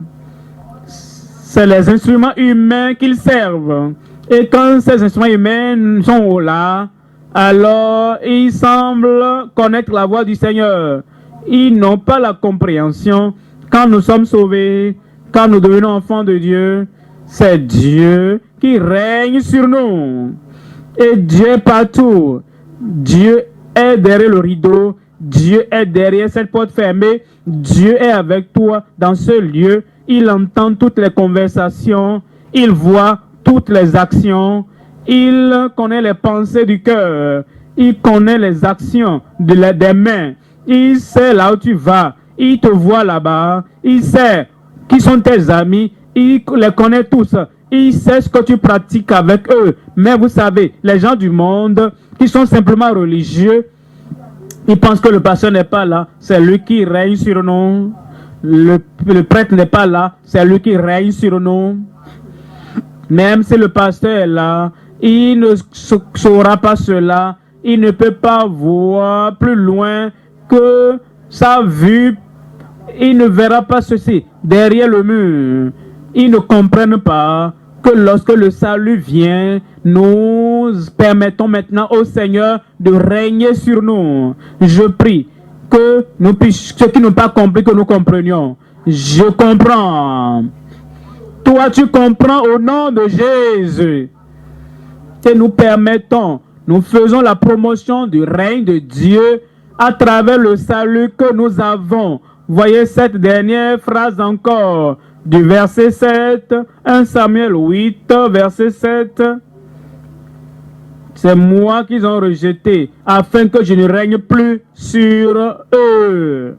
C'est les instruments humains qu'ils servent. Et quand ces instruments humains sont là, alors ils semblent connaître la voix du Seigneur. Ils n'ont pas la compréhension. Quand nous sommes sauvés, quand nous devenons enfants de Dieu, c'est Dieu qui règne sur nous. Et Dieu est partout. Dieu est derrière le rideau. Dieu est derrière cette porte fermée. Dieu est avec toi dans ce lieu. Il entend toutes les conversations, il voit toutes les actions, il connaît les pensées du cœur, il connaît les actions des mains, il sait là où tu vas, il te voit là-bas, il sait qui sont tes amis, il les connaît tous, il sait ce que tu pratiques avec eux. Mais vous savez, les gens du monde qui sont simplement religieux, ils pensent que le pasteur n'est pas là, c'est lui qui règne sur nous. Le prêtre n'est pas là, c'est lui qui règne sur nous. Même si le pasteur est là, il ne saura pas cela, il ne peut pas voir plus loin que sa vue, il ne verra pas ceci derrière le mur. Ils ne comprennent pas que lorsque le salut vient, nous permettons maintenant au Seigneur de régner sur nous. Je prie que nous puissions, ceux qui n'ont pas compris, que nous comprenions. Je comprends. Toi, tu comprends au nom de Jésus. Et nous permettons, nous faisons la promotion du règne de Dieu à travers le salut que nous avons Voyez cette dernière phrase encore du verset 7, 1 Samuel 8, verset 7. C'est moi qu'ils ont rejeté afin que je ne règne plus sur eux.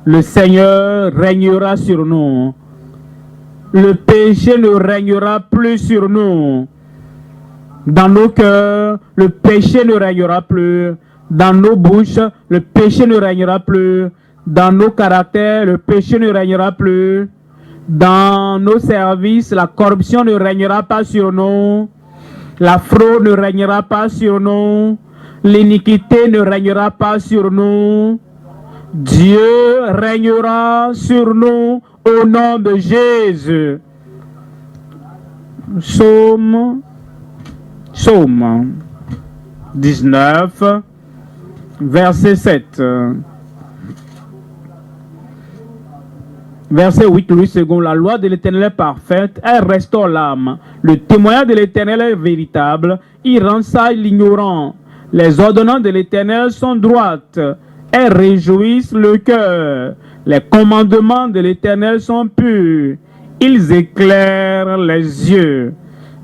Le Seigneur régnera sur nous. Le péché ne régnera plus sur nous. Dans nos cœurs, le péché ne régnera plus. Dans nos bouches, le péché ne régnera plus. Dans nos caractères, le péché ne régnera plus. Dans nos services, la corruption ne régnera pas sur nous. La fraude ne régnera pas sur nous. L'iniquité ne régnera pas sur nous. Dieu régnera sur nous au nom de Jésus. Psaume 19, verset 7. Verset 8, Louis II. La loi de l'Éternel est parfaite, elle restaure l'âme. Le témoignage de l'Éternel est véritable, il rend sage l'ignorant. Les ordonnances de l'Éternel sont droites, elles réjouissent le cœur. Les commandements de l'Éternel sont purs, ils éclairent les yeux.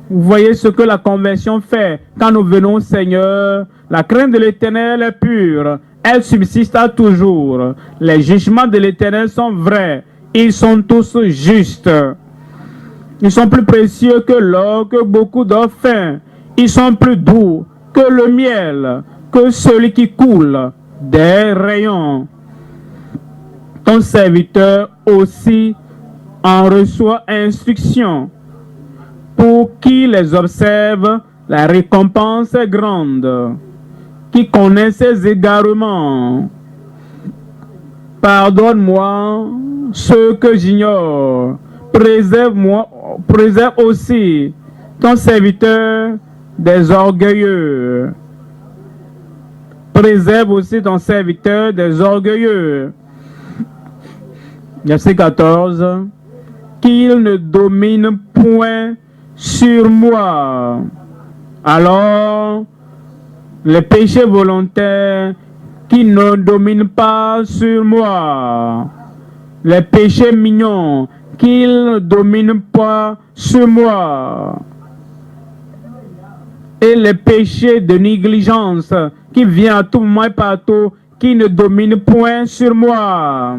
Vous voyez ce que la conversion fait quand nous venons au Seigneur. La crainte de l'Éternel est pure, elle subsiste à toujours. Les jugements de l'Éternel sont vrais, ils sont tous justes. Ils sont plus précieux que l'or, que beaucoup d'or fin. Ils sont plus doux que le miel, que celui qui coule des rayons. Ton serviteur aussi en reçoit instruction. Pour qui les observe, la récompense est grande. Qui connaît ses égarements. Pardonne-moi ce que j'ignore. Préserve-moi, préserve aussi ton serviteur des orgueilleux. Préserve aussi ton serviteur des orgueilleux. Verset 14. Qu'il ne domine point sur moi. Alors, les péchés volontaires qui ne dominent pas sur moi. Les péchés mignons qu'ils ne dominent pas sur moi. Et les péchés de négligence qui viennent à tout moment et partout, qui ne dominent point sur moi.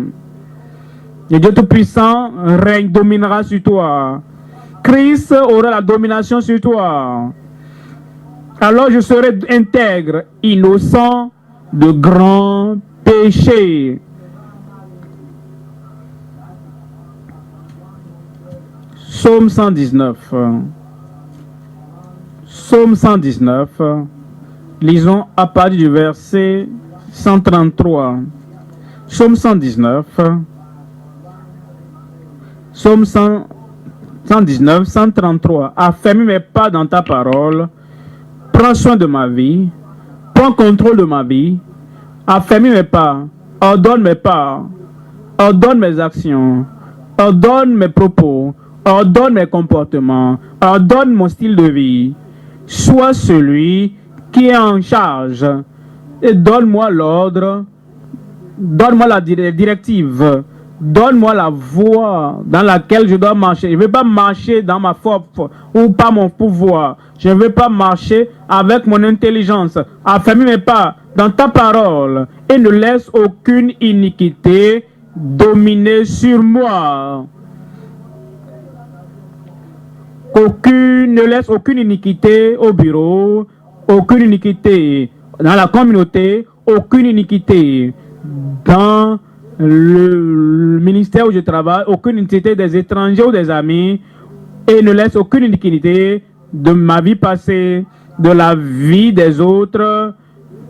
Et Dieu Tout-Puissant règne, dominera sur toi. Christ aura la domination sur toi. Alors je serai intègre, innocent de grands péchés. Psaume 119. Psaume 119. Lisons à partir du verset 133. Psaume 119. Psaume 119, 133. Affermis mes pas dans ta parole. Prends soin de ma vie. Prends contrôle de ma vie. Affermis mes pas. Ordonne mes pas. Ordonne mes actions. Ordonne mes propos. Ordonne mes comportements. Ordonne mon style de vie. Sois celui qui est en charge. Et donne-moi l'ordre. Donne-moi la directive. Donne-moi la voie dans laquelle je dois marcher. Je ne veux pas marcher dans ma force ou par mon pouvoir. Je ne veux pas marcher avec mon intelligence. Affermis mes pas dans ta parole et ne laisse aucune iniquité dominer sur moi. Ne laisse aucune iniquité au bureau, aucune iniquité dans la communauté, aucune iniquité dans le ministère où je travaille, aucune iniquité des étrangers ou des amis, et ne laisse aucune iniquité de ma vie passée, de la vie des autres,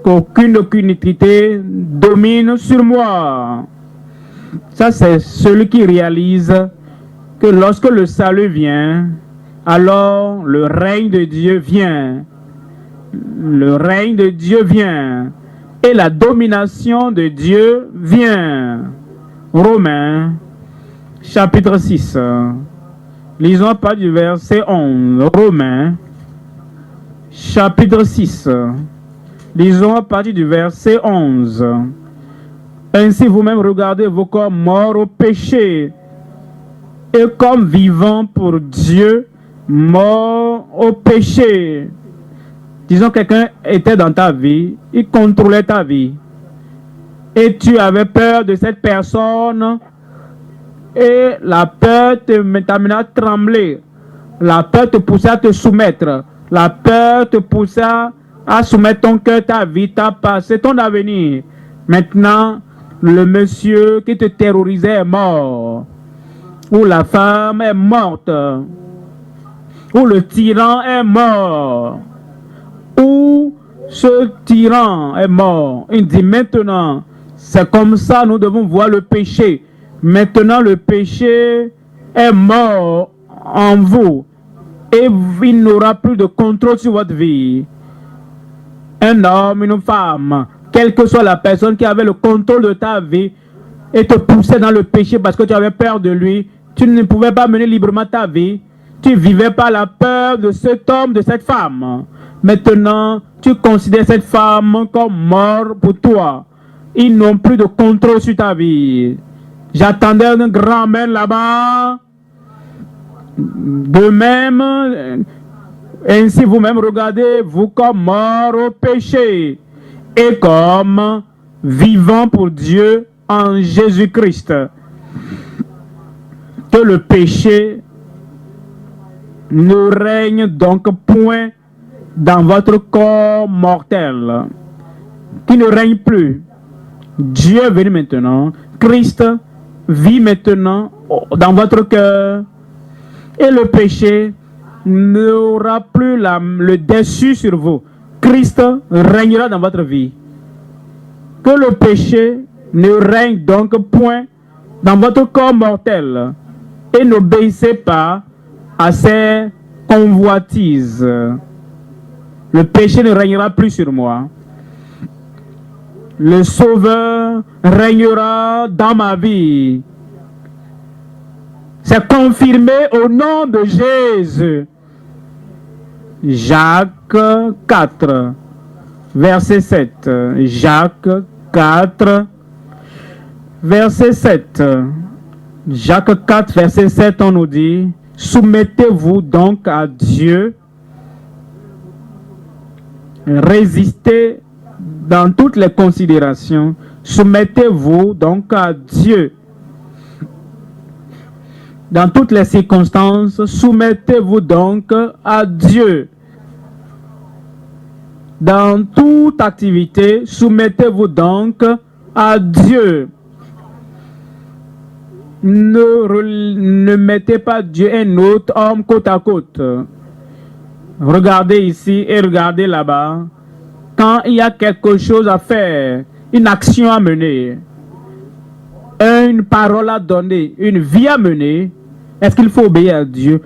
qu'aucune iniquité domine sur moi. Ça, c'est celui qui réalise que lorsque le salut vient, alors le règne de Dieu vient. Le règne de Dieu vient. Et la domination de Dieu vient. Romains, chapitre 6. Lisons à partir du verset 11. Romains, chapitre 6. Lisons à partir du verset 11. Ainsi vous-même regardez vos corps morts au péché et comme vivants pour Dieu, morts au péché. Disons que quelqu'un était dans ta vie, il contrôlait ta vie et tu avais peur de cette personne et la peur t'amenait à trembler. La peur te poussait à te soumettre. La peur te poussait à soumettre ton cœur, ta vie, ta passé, ton avenir. Maintenant, le monsieur qui te terrorisait est mort. Ou la femme est morte. Ou le tyran est mort. Ou ce tyran est mort. Il dit maintenant, c'est comme ça nous devons voir le péché. Maintenant, le péché est mort en vous. Et il n'aura plus de contrôle sur votre vie. Un homme, une femme, quelle que soit la personne qui avait le contrôle de ta vie et te poussait dans le péché parce que tu avais peur de lui, tu ne pouvais pas mener librement ta vie. Tu vivais par la peur de cet homme, de cette femme. Maintenant, tu considères cette femme comme morte pour toi. Ils n'ont plus de contrôle sur ta vie. J'attendais un grand amen là-bas. De même, ainsi vous-même regardez-vous comme mort au péché et comme vivant pour Dieu en Jésus-Christ. Que le péché ne règne donc point dans votre corps mortel, qui ne règne plus. Dieu est venu maintenant, Christ vit maintenant dans votre cœur et le péché n'aura plus le dessus sur vous. Christ régnera dans votre vie. Que le péché ne règne donc point dans votre corps mortel et n'obéissez pas à ses convoitises. Le péché ne régnera plus sur moi. Le Sauveur régnera dans ma vie. C'est confirmé au nom de Jésus. Jacques 4, verset 7. Jacques 4, verset 7. Jacques 4, verset 7, on nous dit, soumettez-vous donc à Dieu, résistez dans toutes les considérations, soumettez-vous donc à Dieu. Dans toutes les circonstances, soumettez-vous donc à Dieu. Dans toute activité, soumettez-vous donc à Dieu. Ne mettez pas Dieu et un autre homme côte à côte. Regardez ici et regardez là-bas. Quand il y a quelque chose à faire, une action à mener, une parole à donner, une vie à mener, est-ce qu'il faut obéir à Dieu?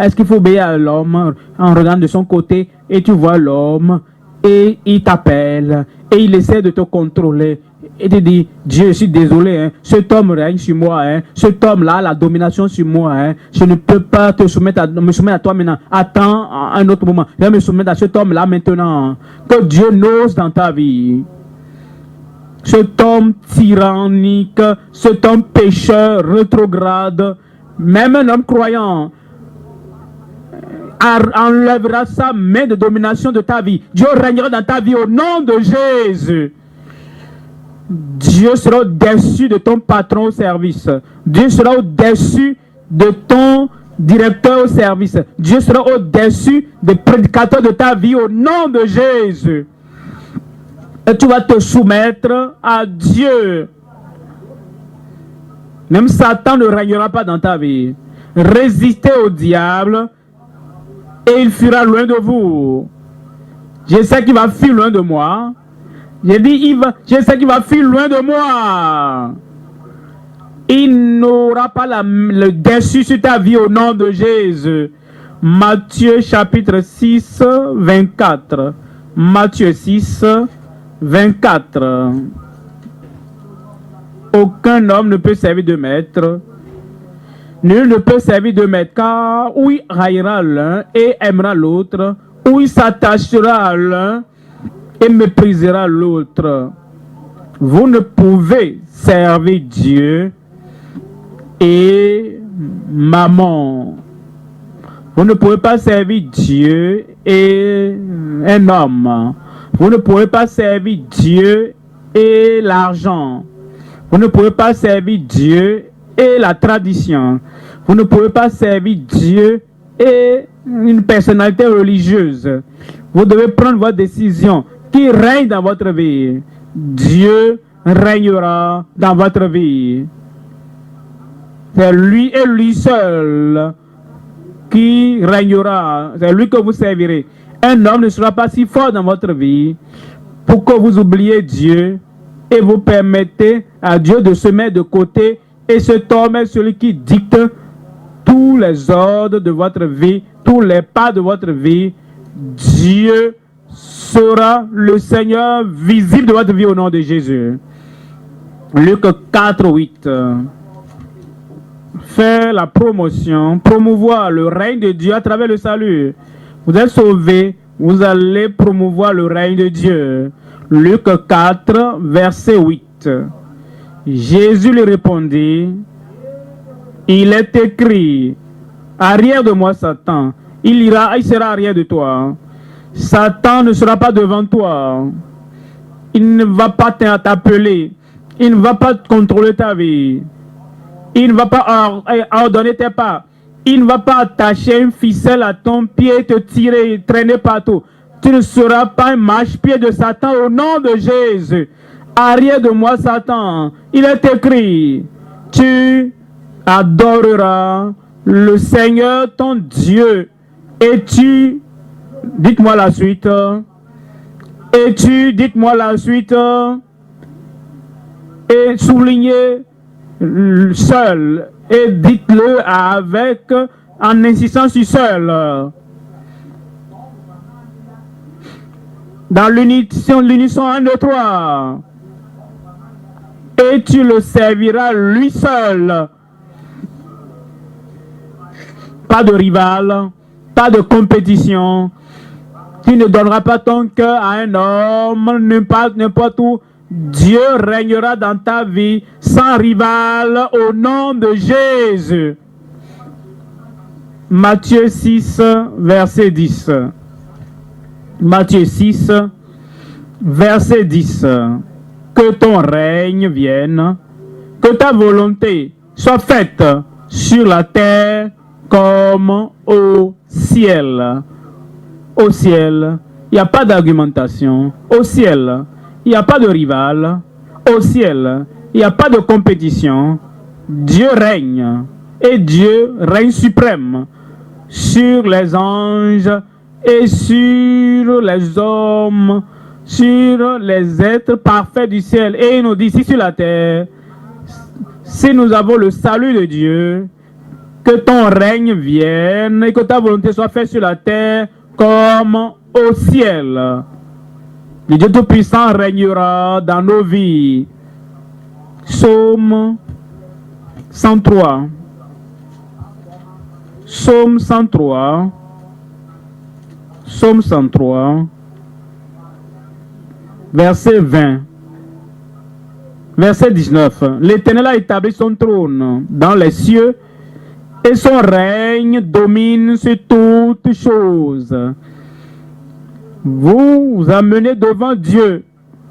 Est-ce qu'il faut obéir à l'homme en regardant de son côté et tu vois l'homme et il t'appelle et il essaie de te contrôler et te dit, Dieu, je suis désolé, hein, cet homme règne sur moi, hein, cet homme-là a la domination sur moi, hein, je ne peux pas me soumettre à toi maintenant, attends un autre moment, je vais me soumettre à cet homme-là maintenant. Que Dieu n'ose dans ta vie. Cet homme tyrannique, cet homme pécheur, rétrograde, même un homme croyant, enlèvera sa main de domination de ta vie. Dieu régnera dans ta vie au nom de Jésus. Dieu sera au-dessus de ton patron au service. Dieu sera au-dessus de ton directeur au service. Dieu sera au-dessus des prédicateurs de ta vie au nom de Jésus. Et tu vas te soumettre à Dieu. Même Satan ne régnera pas dans ta vie. Résistez au diable et il fuira loin de vous. Je sais qu'il va fuir loin de moi. J'ai dit, je sais qu'il va fuir loin de moi. Il n'aura pas le dessus sur ta vie au nom de Jésus. Matthieu chapitre 6, 24. Matthieu 6, 24. Aucun homme ne peut servir de maître. Nul ne peut servir de maître, car ou il haïra l'un et aimera l'autre, ou il s'attachera à l'un et méprisera l'autre. Vous ne pouvez servir Dieu et maman. Vous ne pouvez pas servir Dieu et un homme. Vous ne pouvez pas servir Dieu et l'argent. Vous ne pouvez pas servir Dieu et la tradition. Vous ne pouvez pas servir Dieu et une personnalité religieuse. Vous devez prendre votre décision qui règne dans votre vie. Dieu régnera dans votre vie. C'est lui et lui seul qui régnera. C'est lui que vous servirez. Un homme ne sera pas si fort dans votre vie pour que vous oubliez Dieu et vous permettez à Dieu de se mettre de côté, et cet homme est celui qui dicte tous les ordres de votre vie, tous les pas de votre vie. Dieu sera le Seigneur visible de votre vie au nom de Jésus. Luc 4, 8. Faire la promotion, promouvoir le règne de Dieu à travers le salut. Vous êtes sauvés, vous allez promouvoir le règne de Dieu. Luc 4, verset 8. Jésus lui répondit, il est écrit, arrière de moi Satan, il sera arrière de toi. Satan ne sera pas devant toi. Il ne va pas t'appeler. Il ne va pas contrôler ta vie. Il ne va pas ordonner tes pas. Il ne va pas attacher une ficelle à ton pied et te tirer, traîner partout. Tu ne seras pas un marche-pied de Satan au nom de Jésus. Arrière de moi, Satan. Il est écrit, tu adoreras le Seigneur ton Dieu. Et tu, dites-moi la suite. Et tu, dites-moi la suite. Et soulignez seul. Et dites-le avec, en insistant sur seul. Dans l'unisson 1, 2, 3. Et tu le serviras lui seul. Pas de rival, pas de compétition. Tu ne donneras pas ton cœur à un homme, n'importe où. Dieu régnera dans ta vie sans rival au nom de Jésus. Matthieu 6, verset 10. Matthieu 6, verset 10. Que ton règne vienne, que ta volonté soit faite sur la terre comme au ciel. Au ciel, il n'y a pas d'argumentation. Au ciel, il n'y a pas de rival. Au ciel, il n'y a pas de compétition. Dieu règne. Et Dieu règne suprême sur les anges et sur les hommes, sur les êtres parfaits du ciel. Et il nous dit ici sur la terre, si nous avons le salut de Dieu, que ton règne vienne et que ta volonté soit faite sur la terre comme au ciel. Le Dieu Tout-Puissant régnera dans nos vies. Psaume 103. Psaume 103. Psaume 103. Verset 20. Verset 19. L'Éternel a établi son trône dans les cieux et son règne domine sur toutes choses. Vous vous amenez devant Dieu,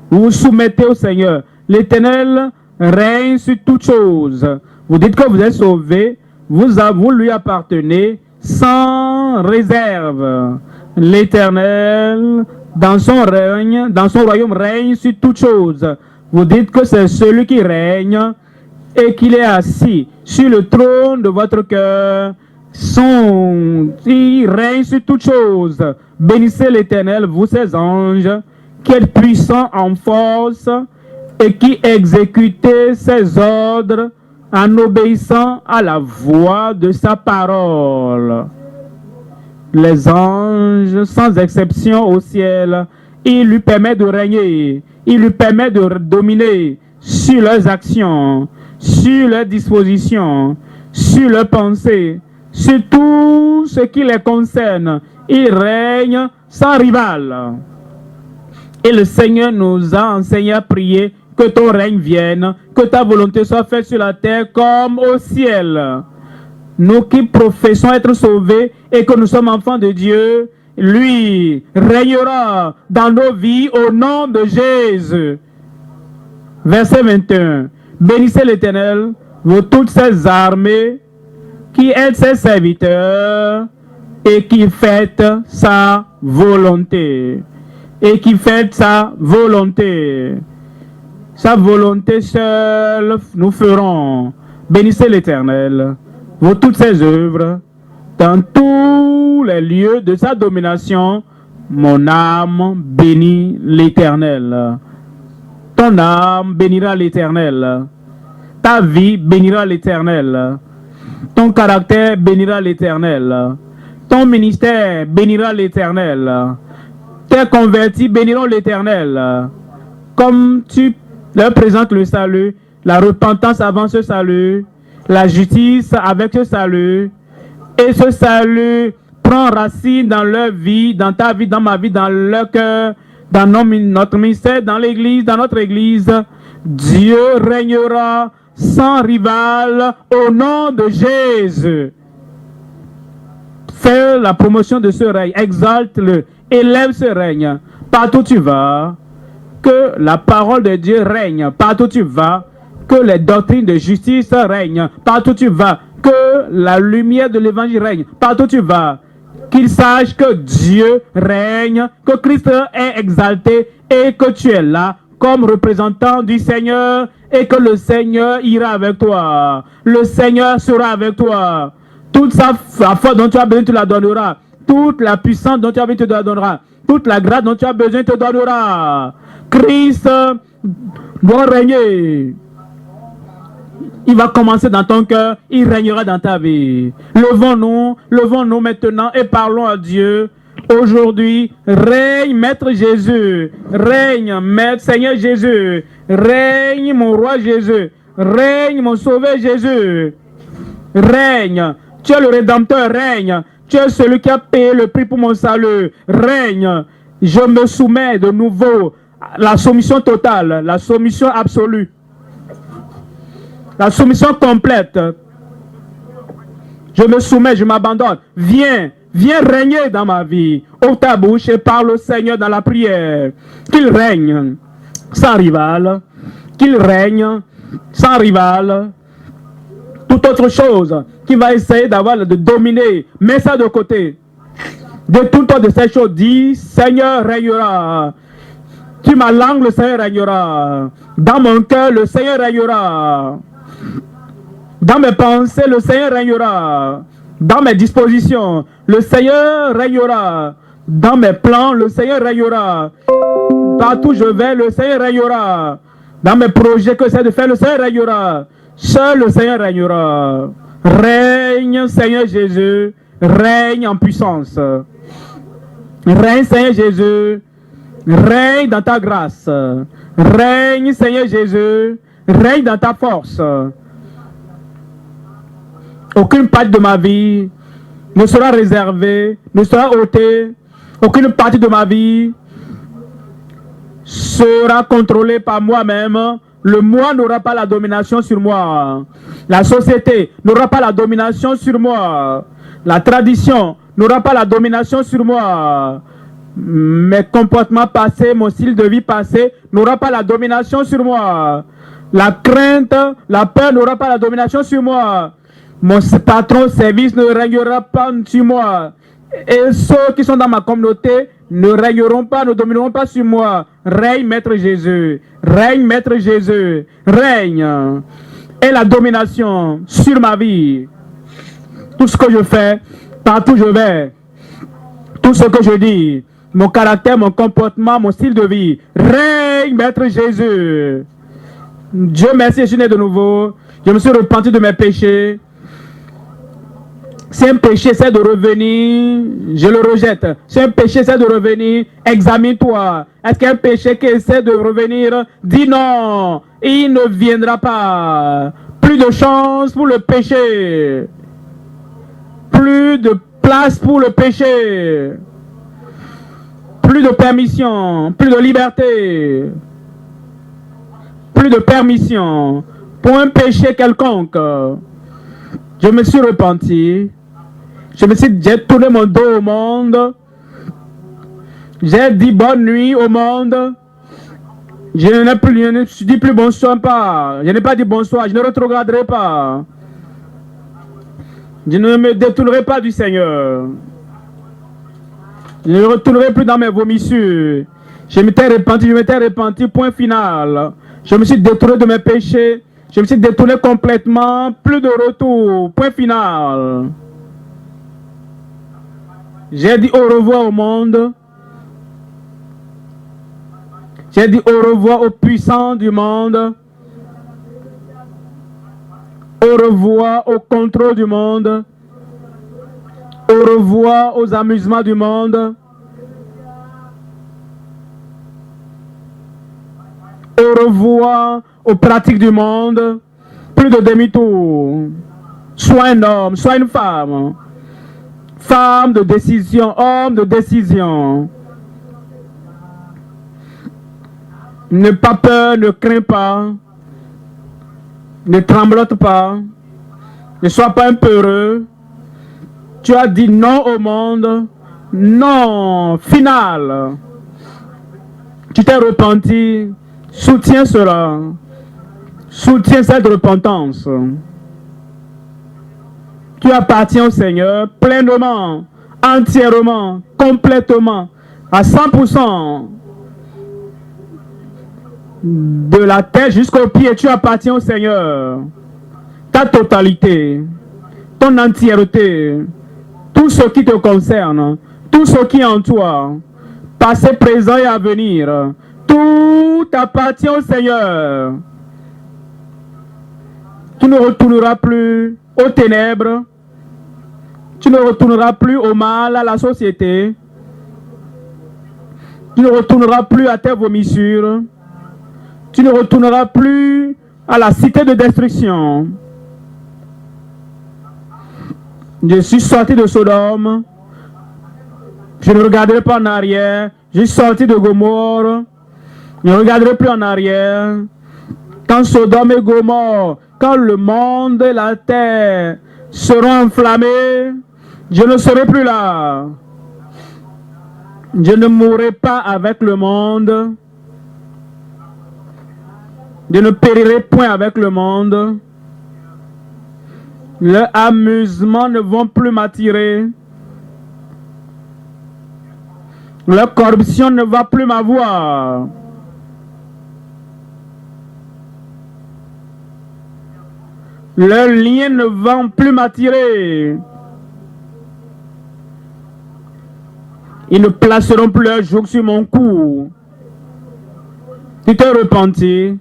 vous vous soumettez au Seigneur. L'Éternel règne sur toutes choses. Vous dites que vous êtes sauvés, vous lui appartenez sans réserve. L'Éternel, dans son règne, dans son royaume, règne sur toutes choses. Vous dites que c'est celui qui règne et qu'il est assis sur le trône de votre cœur. Il règne sur toutes choses. Bénissez l'Éternel, vous ses anges, qui êtes puissants en force et qui exécutez ses ordres en obéissant à la voix de sa parole. Les anges, sans exception au ciel, il lui permet de régner, il lui permet de dominer sur leurs actions, sur leurs dispositions, sur leurs pensées, sur tout ce qui les concerne. Il règne sans rival. Et le Seigneur nous a enseigné à prier que ton règne vienne, que ta volonté soit faite sur la terre comme au ciel. Nous qui professons être sauvés et que nous sommes enfants de Dieu, lui régnera dans nos vies au nom de Jésus. Verset 21. Bénissez l'Éternel, vous toutes ses armées, qui aident ses serviteurs et qui faites sa volonté. Et qui faites sa volonté. Sa volonté seule nous ferons. Bénissez l'Éternel, vous toutes ses œuvres, dans tous les lieux de sa domination. Mon âme bénit l'Éternel. Ton âme bénira l'Éternel. Ta vie bénira l'Éternel. Ton caractère bénira l'Éternel. Ton ministère bénira l'Éternel. Tes convertis béniront l'Éternel. Comme tu leur présentes le salut, la repentance avant ce salut, la justice avec ce salut, et ce salut prend racine dans leur vie, dans ta vie, dans ma vie, dans leur cœur, dans notre ministère, dans l'Église, dans notre Église. Dieu régnera sans rival au nom de Jésus. Fais la promotion de ce règne, exalte-le, élève ce règne. Partout où tu vas, que la parole de Dieu règne. Partout où tu vas, que les doctrines de justice règnent. Partout où tu vas, que la lumière de l'évangile règne. Partout où tu vas, qu'ils sachent que Dieu règne, que Christ est exalté et que tu es là comme représentant du Seigneur et que le Seigneur ira avec toi. Le Seigneur sera avec toi. Toute la force dont tu as besoin, tu la donneras. Toute la puissance dont tu as besoin, tu la donneras. Toute la grâce dont tu as besoin, te donnera. Christ doit régner. Il va commencer dans ton cœur, il régnera dans ta vie. Levons-nous maintenant et parlons à Dieu. Aujourd'hui, règne Maître Jésus, règne Maître Seigneur Jésus, règne mon Roi Jésus, règne mon Sauveur Jésus, règne. Tu es le Rédempteur, règne. Tu es celui qui a payé le prix pour mon salut, règne. Je me soumets de nouveau à la soumission totale, la soumission absolue. La soumission complète. Je me soumets, je m'abandonne. Viens régner dans ma vie. Ouvre ta bouche et parle au Seigneur dans la prière. Qu'il règne sans rival. Qu'il règne sans rival. Toute autre chose qui va essayer de dominer, mets ça de côté. Détourne-toi de ces choses. Dis, Seigneur régnera. Sur ma langue, le Seigneur régnera. Dans mon cœur, le Seigneur régnera. Dans mes pensées, le Seigneur régnera. Dans mes dispositions, le Seigneur régnera. Dans mes plans, le Seigneur régnera. Partout où je vais, le Seigneur régnera. Dans mes projets que j'essaie de faire, le Seigneur régnera. Seul le Seigneur régnera. Règne, Seigneur Jésus. Règne en puissance. Règne, Seigneur Jésus. Règne dans ta grâce. Règne, Seigneur Jésus. Règne dans ta force. Aucune partie de ma vie ne sera réservée, ne sera ôtée. Aucune partie de ma vie sera contrôlée par moi-même. Le moi n'aura pas la domination sur moi. La société n'aura pas la domination sur moi. La tradition n'aura pas la domination sur moi. Mes comportements passés, mon style de vie passé n'aura pas la domination sur moi. La crainte, la peur n'aura pas la domination sur moi. Mon patron service ne régnera pas sur moi. Et ceux qui sont dans ma communauté ne régneront pas, ne domineront pas sur moi. Règne Maître Jésus. Règne Maître Jésus. Règne. Et la domination sur ma vie. Tout ce que je fais, partout où je vais. Tout ce que je dis. Mon caractère, mon comportement, mon style de vie. Règne Maître Jésus. Dieu merci, je suis né de nouveau. Je me suis repenti de mes péchés. Si un péché essaie de revenir, je le rejette. Si un péché essaie de revenir, examine-toi. Est-ce qu'il y a un péché qui essaie de revenir? Dis non, il ne viendra pas. Plus de chance pour le péché. Plus de place pour le péché. Plus de permission, plus de liberté. plus de permission pour un péché quelconque. Je me suis repenti. J'ai tourné mon dos au monde. J'ai dit bonne nuit au monde. Je ne dis plus bonsoir pas. Je n'ai pas dit bonsoir. Je ne rétrograderai pas. Je ne me détournerai pas du Seigneur. Je ne retournerai plus dans mes vomissures. Je m'étais repenti, point final. Je me suis détourné de mes péchés. Je me suis détourné complètement. Plus de retour, point final. J'ai dit au revoir au monde. J'ai dit au revoir aux puissants du monde. Au revoir au contrôle du monde. Au revoir aux amusements du monde. Au revoir aux pratiques du monde. Plus de demi-tour. Sois un homme, sois une femme. Femme de décision, homme de décision. N'aie pas peur, ne crains pas. Ne tremblote pas. Ne sois pas un peureux. Tu as dit non au monde. Non, final. Tu t'es repenti. Soutiens cela. Soutiens cette repentance. Tu appartiens au Seigneur pleinement, entièrement, complètement, à 100%. De la tête jusqu'aux pieds, tu appartiens au Seigneur. Ta totalité, ton entièreté, tout ce qui te concerne, tout ce qui est en toi, passé, présent et à venir, tout appartient au Seigneur. Tu ne retourneras plus aux ténèbres. Tu ne retourneras plus au mal, à la société. Tu ne retourneras plus à tes vomissures. Tu ne retourneras plus à la cité de destruction. Je suis sorti de Sodome. Je ne regarderai pas en arrière. Je suis sorti de Gomorrhe. Je ne regarderai plus en arrière. Quand Sodome et Gomorrhe, quand le monde et la terre seront enflammés, je ne serai plus là. Je ne mourrai pas avec le monde. Je ne périrai point avec le monde. Leurs amusements ne vont plus m'attirer. Leur corruption ne va plus m'avoir. Leurs liens ne vont plus m'attirer. Ils ne placeront plus leur joug sur mon cou. Tu t'es repenti.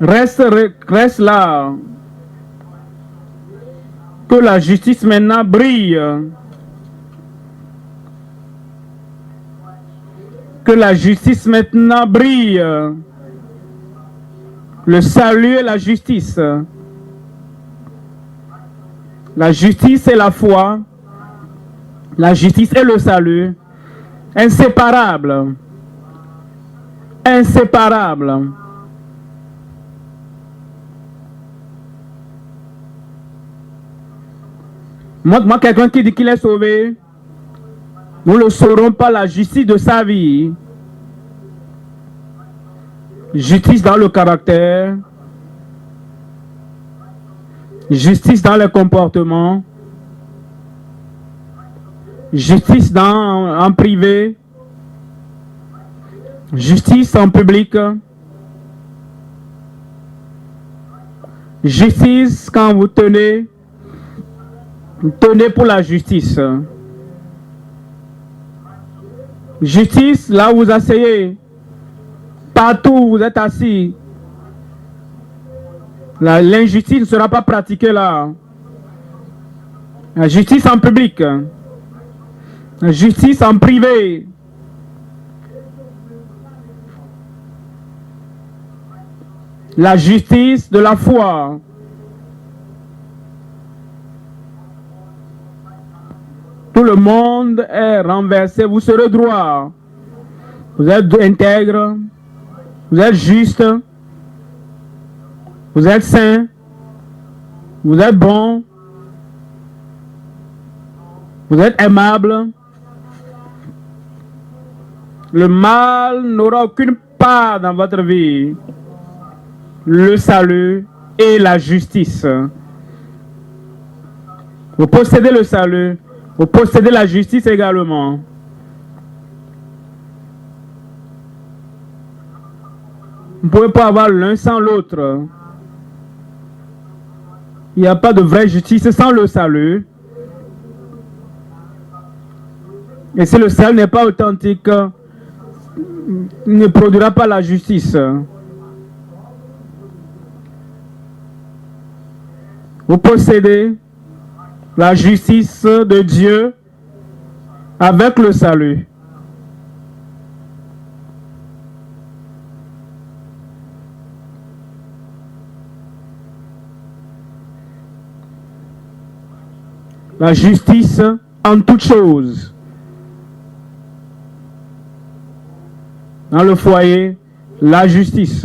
Reste là. Que la justice maintenant brille. Que la justice maintenant brille. Le salut et la justice. La justice et la foi. La justice et le salut. Inséparables. Inséparables. Montre-moi quelqu'un qui dit qu'il est sauvé. Nous ne saurons pas la justice de sa vie. Justice dans le caractère. Justice dans le comportement. Justice en privé. Justice en public. Justice quand vous tenez pour la justice. Justice là où vous asseyez. Partout où vous êtes assis. L'injustice ne sera pas pratiquée là. La justice en public. La justice en privé. La justice de la foi. Tout le monde est renversé. Vous serez droit. Vous êtes intègre. Vous êtes juste. Vous êtes saint. Vous êtes bon. Vous êtes aimable. Le mal n'aura aucune part dans votre vie. Le salut et la justice. Vous possédez le salut. Vous possédez la justice également. Vous ne pouvez pas avoir l'un sans l'autre. Il n'y a pas de vraie justice sans le salut. Et si le salut n'est pas authentique, il ne produira pas la justice. Vous possédez la justice de Dieu avec le salut. La justice en toutes choses. Dans le foyer, la justice.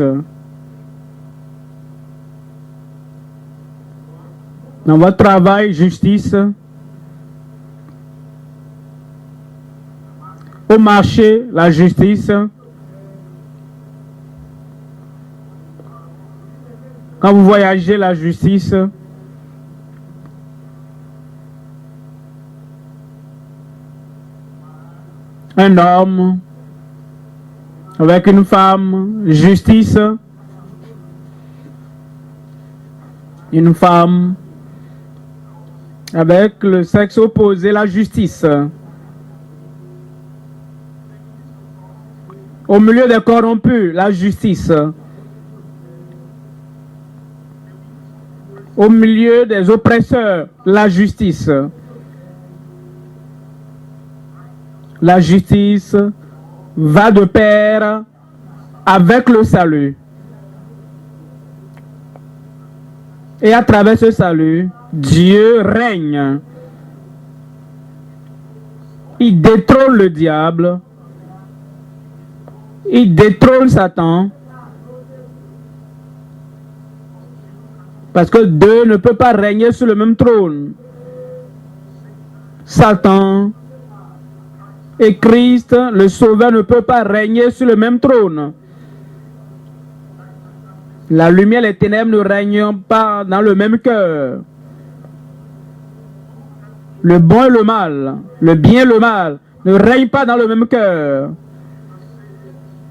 Dans votre travail, justice. Au marché, la justice. Quand vous voyagez, la justice. Un homme avec une femme, justice. Une femme avec le sexe opposé, la justice. Au milieu des corrompus, la justice. Au milieu des oppresseurs, la justice. La justice va de pair avec le salut. Et à travers ce salut, Dieu règne. Il détrône le diable. Il détrône Satan. Parce que deux ne peuvent pas régner sur le même trône. Satan et Christ, le Sauveur, ne peuvent pas régner sur le même trône. La lumière et les ténèbres ne règnent pas dans le même cœur. Le bon et le mal, le bien et le mal, ne règnent pas dans le même cœur.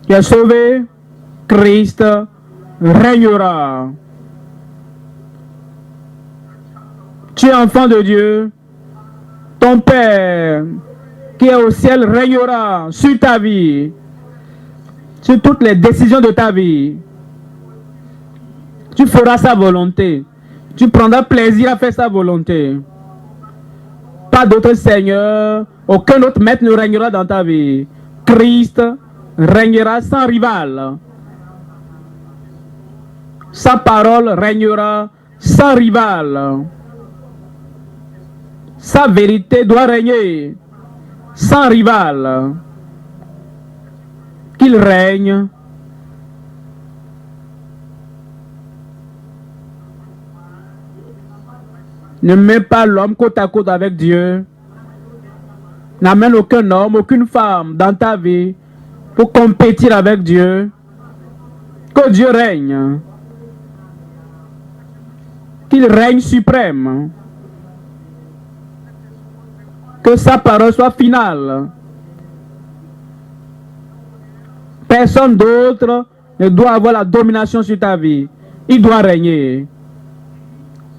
Qui est sauvé, Christ régnera. Tu es enfant de Dieu, ton Père qui est au ciel régnera sur ta vie, sur toutes les décisions de ta vie. Tu feras sa volonté. Tu prendras plaisir à faire sa volonté. Pas d'autre Seigneur, aucun autre maître ne régnera dans ta vie. Christ régnera sans rival. Sa parole régnera sans rival. Sa vérité doit régner sans rival. Qu'il règne. Ne mets pas l'homme côte à côte avec Dieu. N'amène aucun homme, aucune femme dans ta vie pour compétir avec Dieu. Que Dieu règne. Qu'il règne suprême. Que sa parole soit finale. Personne d'autre ne doit avoir la domination sur ta vie. Il doit régner.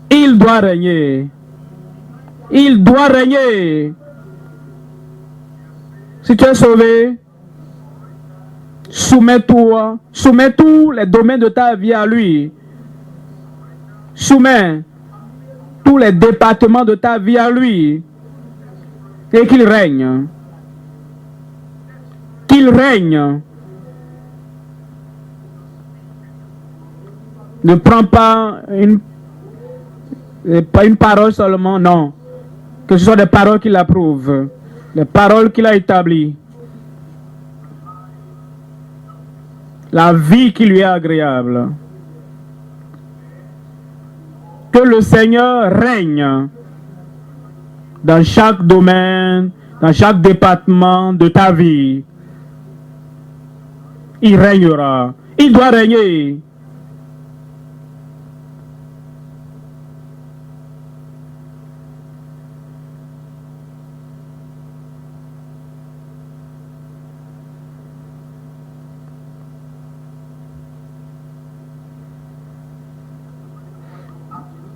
Il doit régner. Il doit régner. Si tu es sauvé, soumets-toi, soumets tous les domaines de ta vie à lui. Soumets tous les départements de ta vie à lui. Et qu'il règne. Qu'il règne. Ne prends pas une parole seulement, non. Que ce soit des paroles qu'il approuve. Des paroles qu'il a établies. La vie qui lui est agréable. Que le Seigneur règne dans chaque domaine, dans chaque département de ta vie. Il régnera. Il doit régner.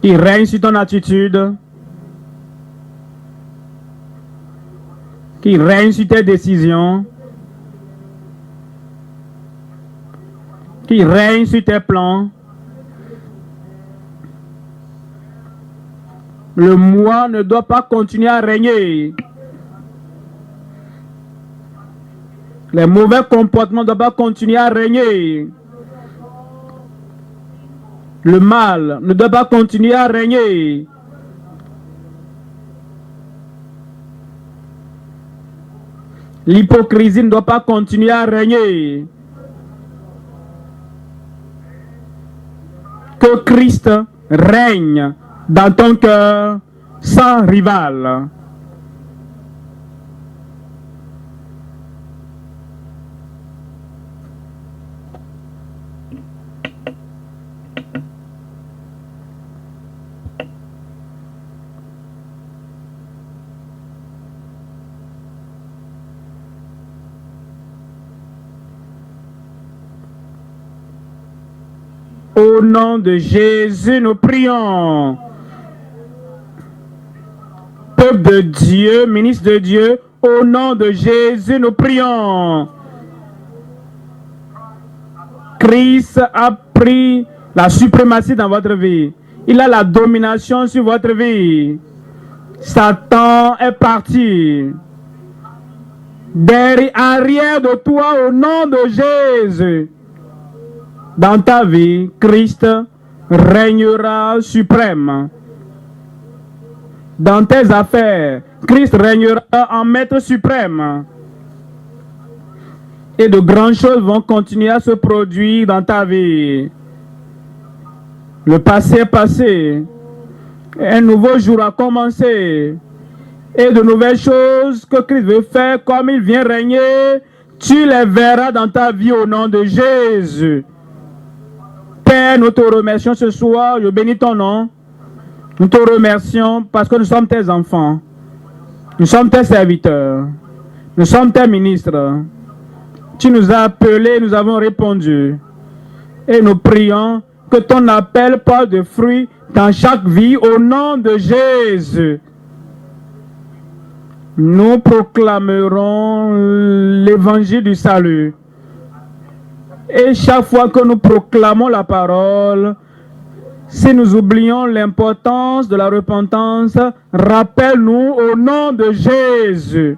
Il règne sur ton attitude. Qui règne sur tes décisions. Qui règne sur tes plans. Le moi ne doit pas continuer à régner. Les mauvais comportements ne doivent pas continuer à régner. Le mal ne doit pas continuer à régner. L'hypocrisie ne doit pas continuer à régner. Que Christ règne dans ton cœur sans rival. Au nom de Jésus, nous prions. Peuple de Dieu, ministre de Dieu, au nom de Jésus, nous prions. Christ a pris la suprématie dans votre vie. Il a la domination sur votre vie. Satan est parti. Derrière, arrière de toi, au nom de Jésus. Dans ta vie, Christ régnera suprême. Dans tes affaires, Christ régnera en maître suprême. Et de grandes choses vont continuer à se produire dans ta vie. Le passé est passé. Un nouveau jour a commencé. Et de nouvelles choses que Christ veut faire comme il vient régner, tu les verras dans ta vie au nom de Jésus. Père, nous te remercions ce soir, je bénis ton nom. Nous te remercions parce que nous sommes tes enfants. Nous sommes tes serviteurs. Nous sommes tes ministres. Tu nous as appelés, nous avons répondu. Et nous prions que ton appel porte de fruits dans chaque vie au nom de Jésus. Nous proclamerons l'évangile du salut. Et chaque fois que nous proclamons la parole, si nous oublions l'importance de la repentance, rappelle-nous au nom de Jésus.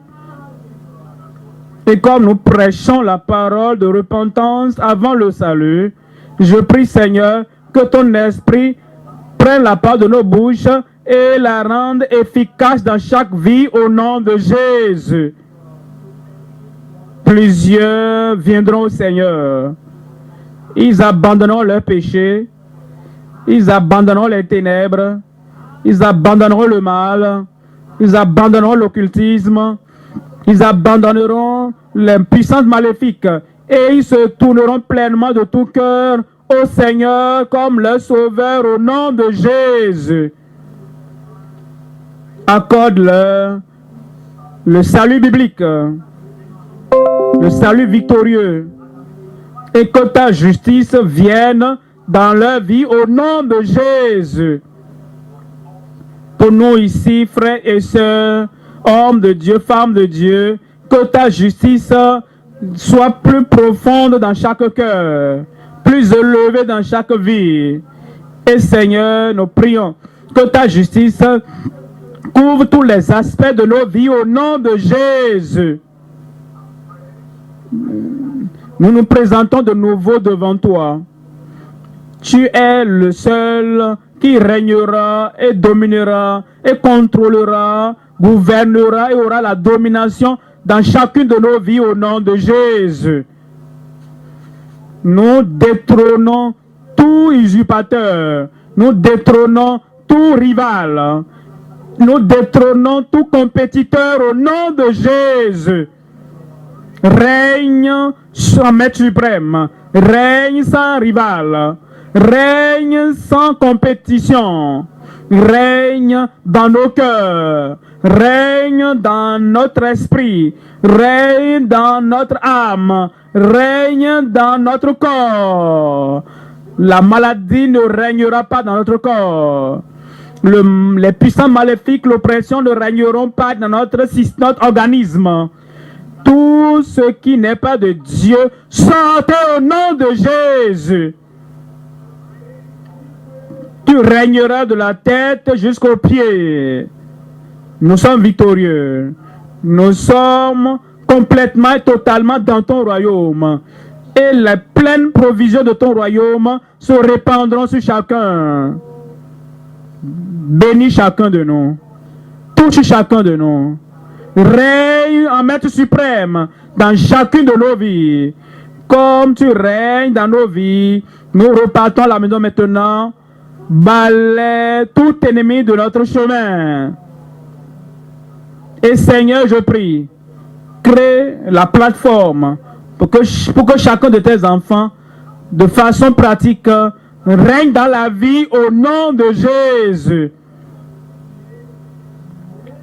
Et comme nous prêchons la parole de repentance avant le salut, je prie Seigneur que ton esprit prenne la part de nos bouches et la rende efficace dans chaque vie au nom de Jésus. Plusieurs viendront au Seigneur. Ils abandonneront leurs péchés. Ils abandonneront les ténèbres. Ils abandonneront le mal. Ils abandonneront l'occultisme. Ils abandonneront les puissances maléfiques. Et ils se tourneront pleinement de tout cœur au Seigneur comme leur sauveur au nom de Jésus. Accorde-leur le salut biblique. Le salut victorieux, et que ta justice vienne dans leur vie au nom de Jésus. Pour nous ici, frères et sœurs, hommes de Dieu, femmes de Dieu, que ta justice soit plus profonde dans chaque cœur, plus élevée dans chaque vie. Et Seigneur, nous prions que ta justice couvre tous les aspects de nos vies au nom de Jésus. Nous nous présentons de nouveau devant toi. Tu es le seul qui régnera et dominera et contrôlera, gouvernera et aura la domination dans chacune de nos vies au nom de Jésus. Nous détrônons tout usurpateur. Nous détrônons tout rival. Nous détrônons tout compétiteur au nom de Jésus. Règne sans maître suprême, règne sans rival, règne sans compétition, règne dans nos cœurs, règne dans notre esprit, règne dans notre âme, règne dans notre corps. La maladie ne régnera pas dans notre corps. Les puissants maléfiques, l'oppression ne régneront pas dans notre organisme. Tout ce qui n'est pas de Dieu, sortez au nom de Jésus. Tu régneras de la tête jusqu'aux pieds. Nous sommes victorieux. Nous sommes complètement et totalement dans ton royaume. Et les pleines provisions de ton royaume se répandront sur chacun. Bénis chacun de nous. Touche chacun de nous. Règne en maître suprême dans chacune de nos vies. Comme tu règnes dans nos vies, nous repartons à la maison maintenant. Balaie tout ennemi de notre chemin. Et Seigneur, je prie, crée la plateforme pour que chacun de tes enfants, de façon pratique, règne dans la vie au nom de Jésus.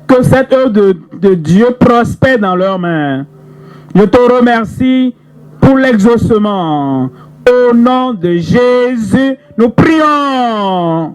Que cette œuvre de Dieu prospère dans leurs mains. Je te remercie pour l'exaucement. Au nom de Jésus, nous prions.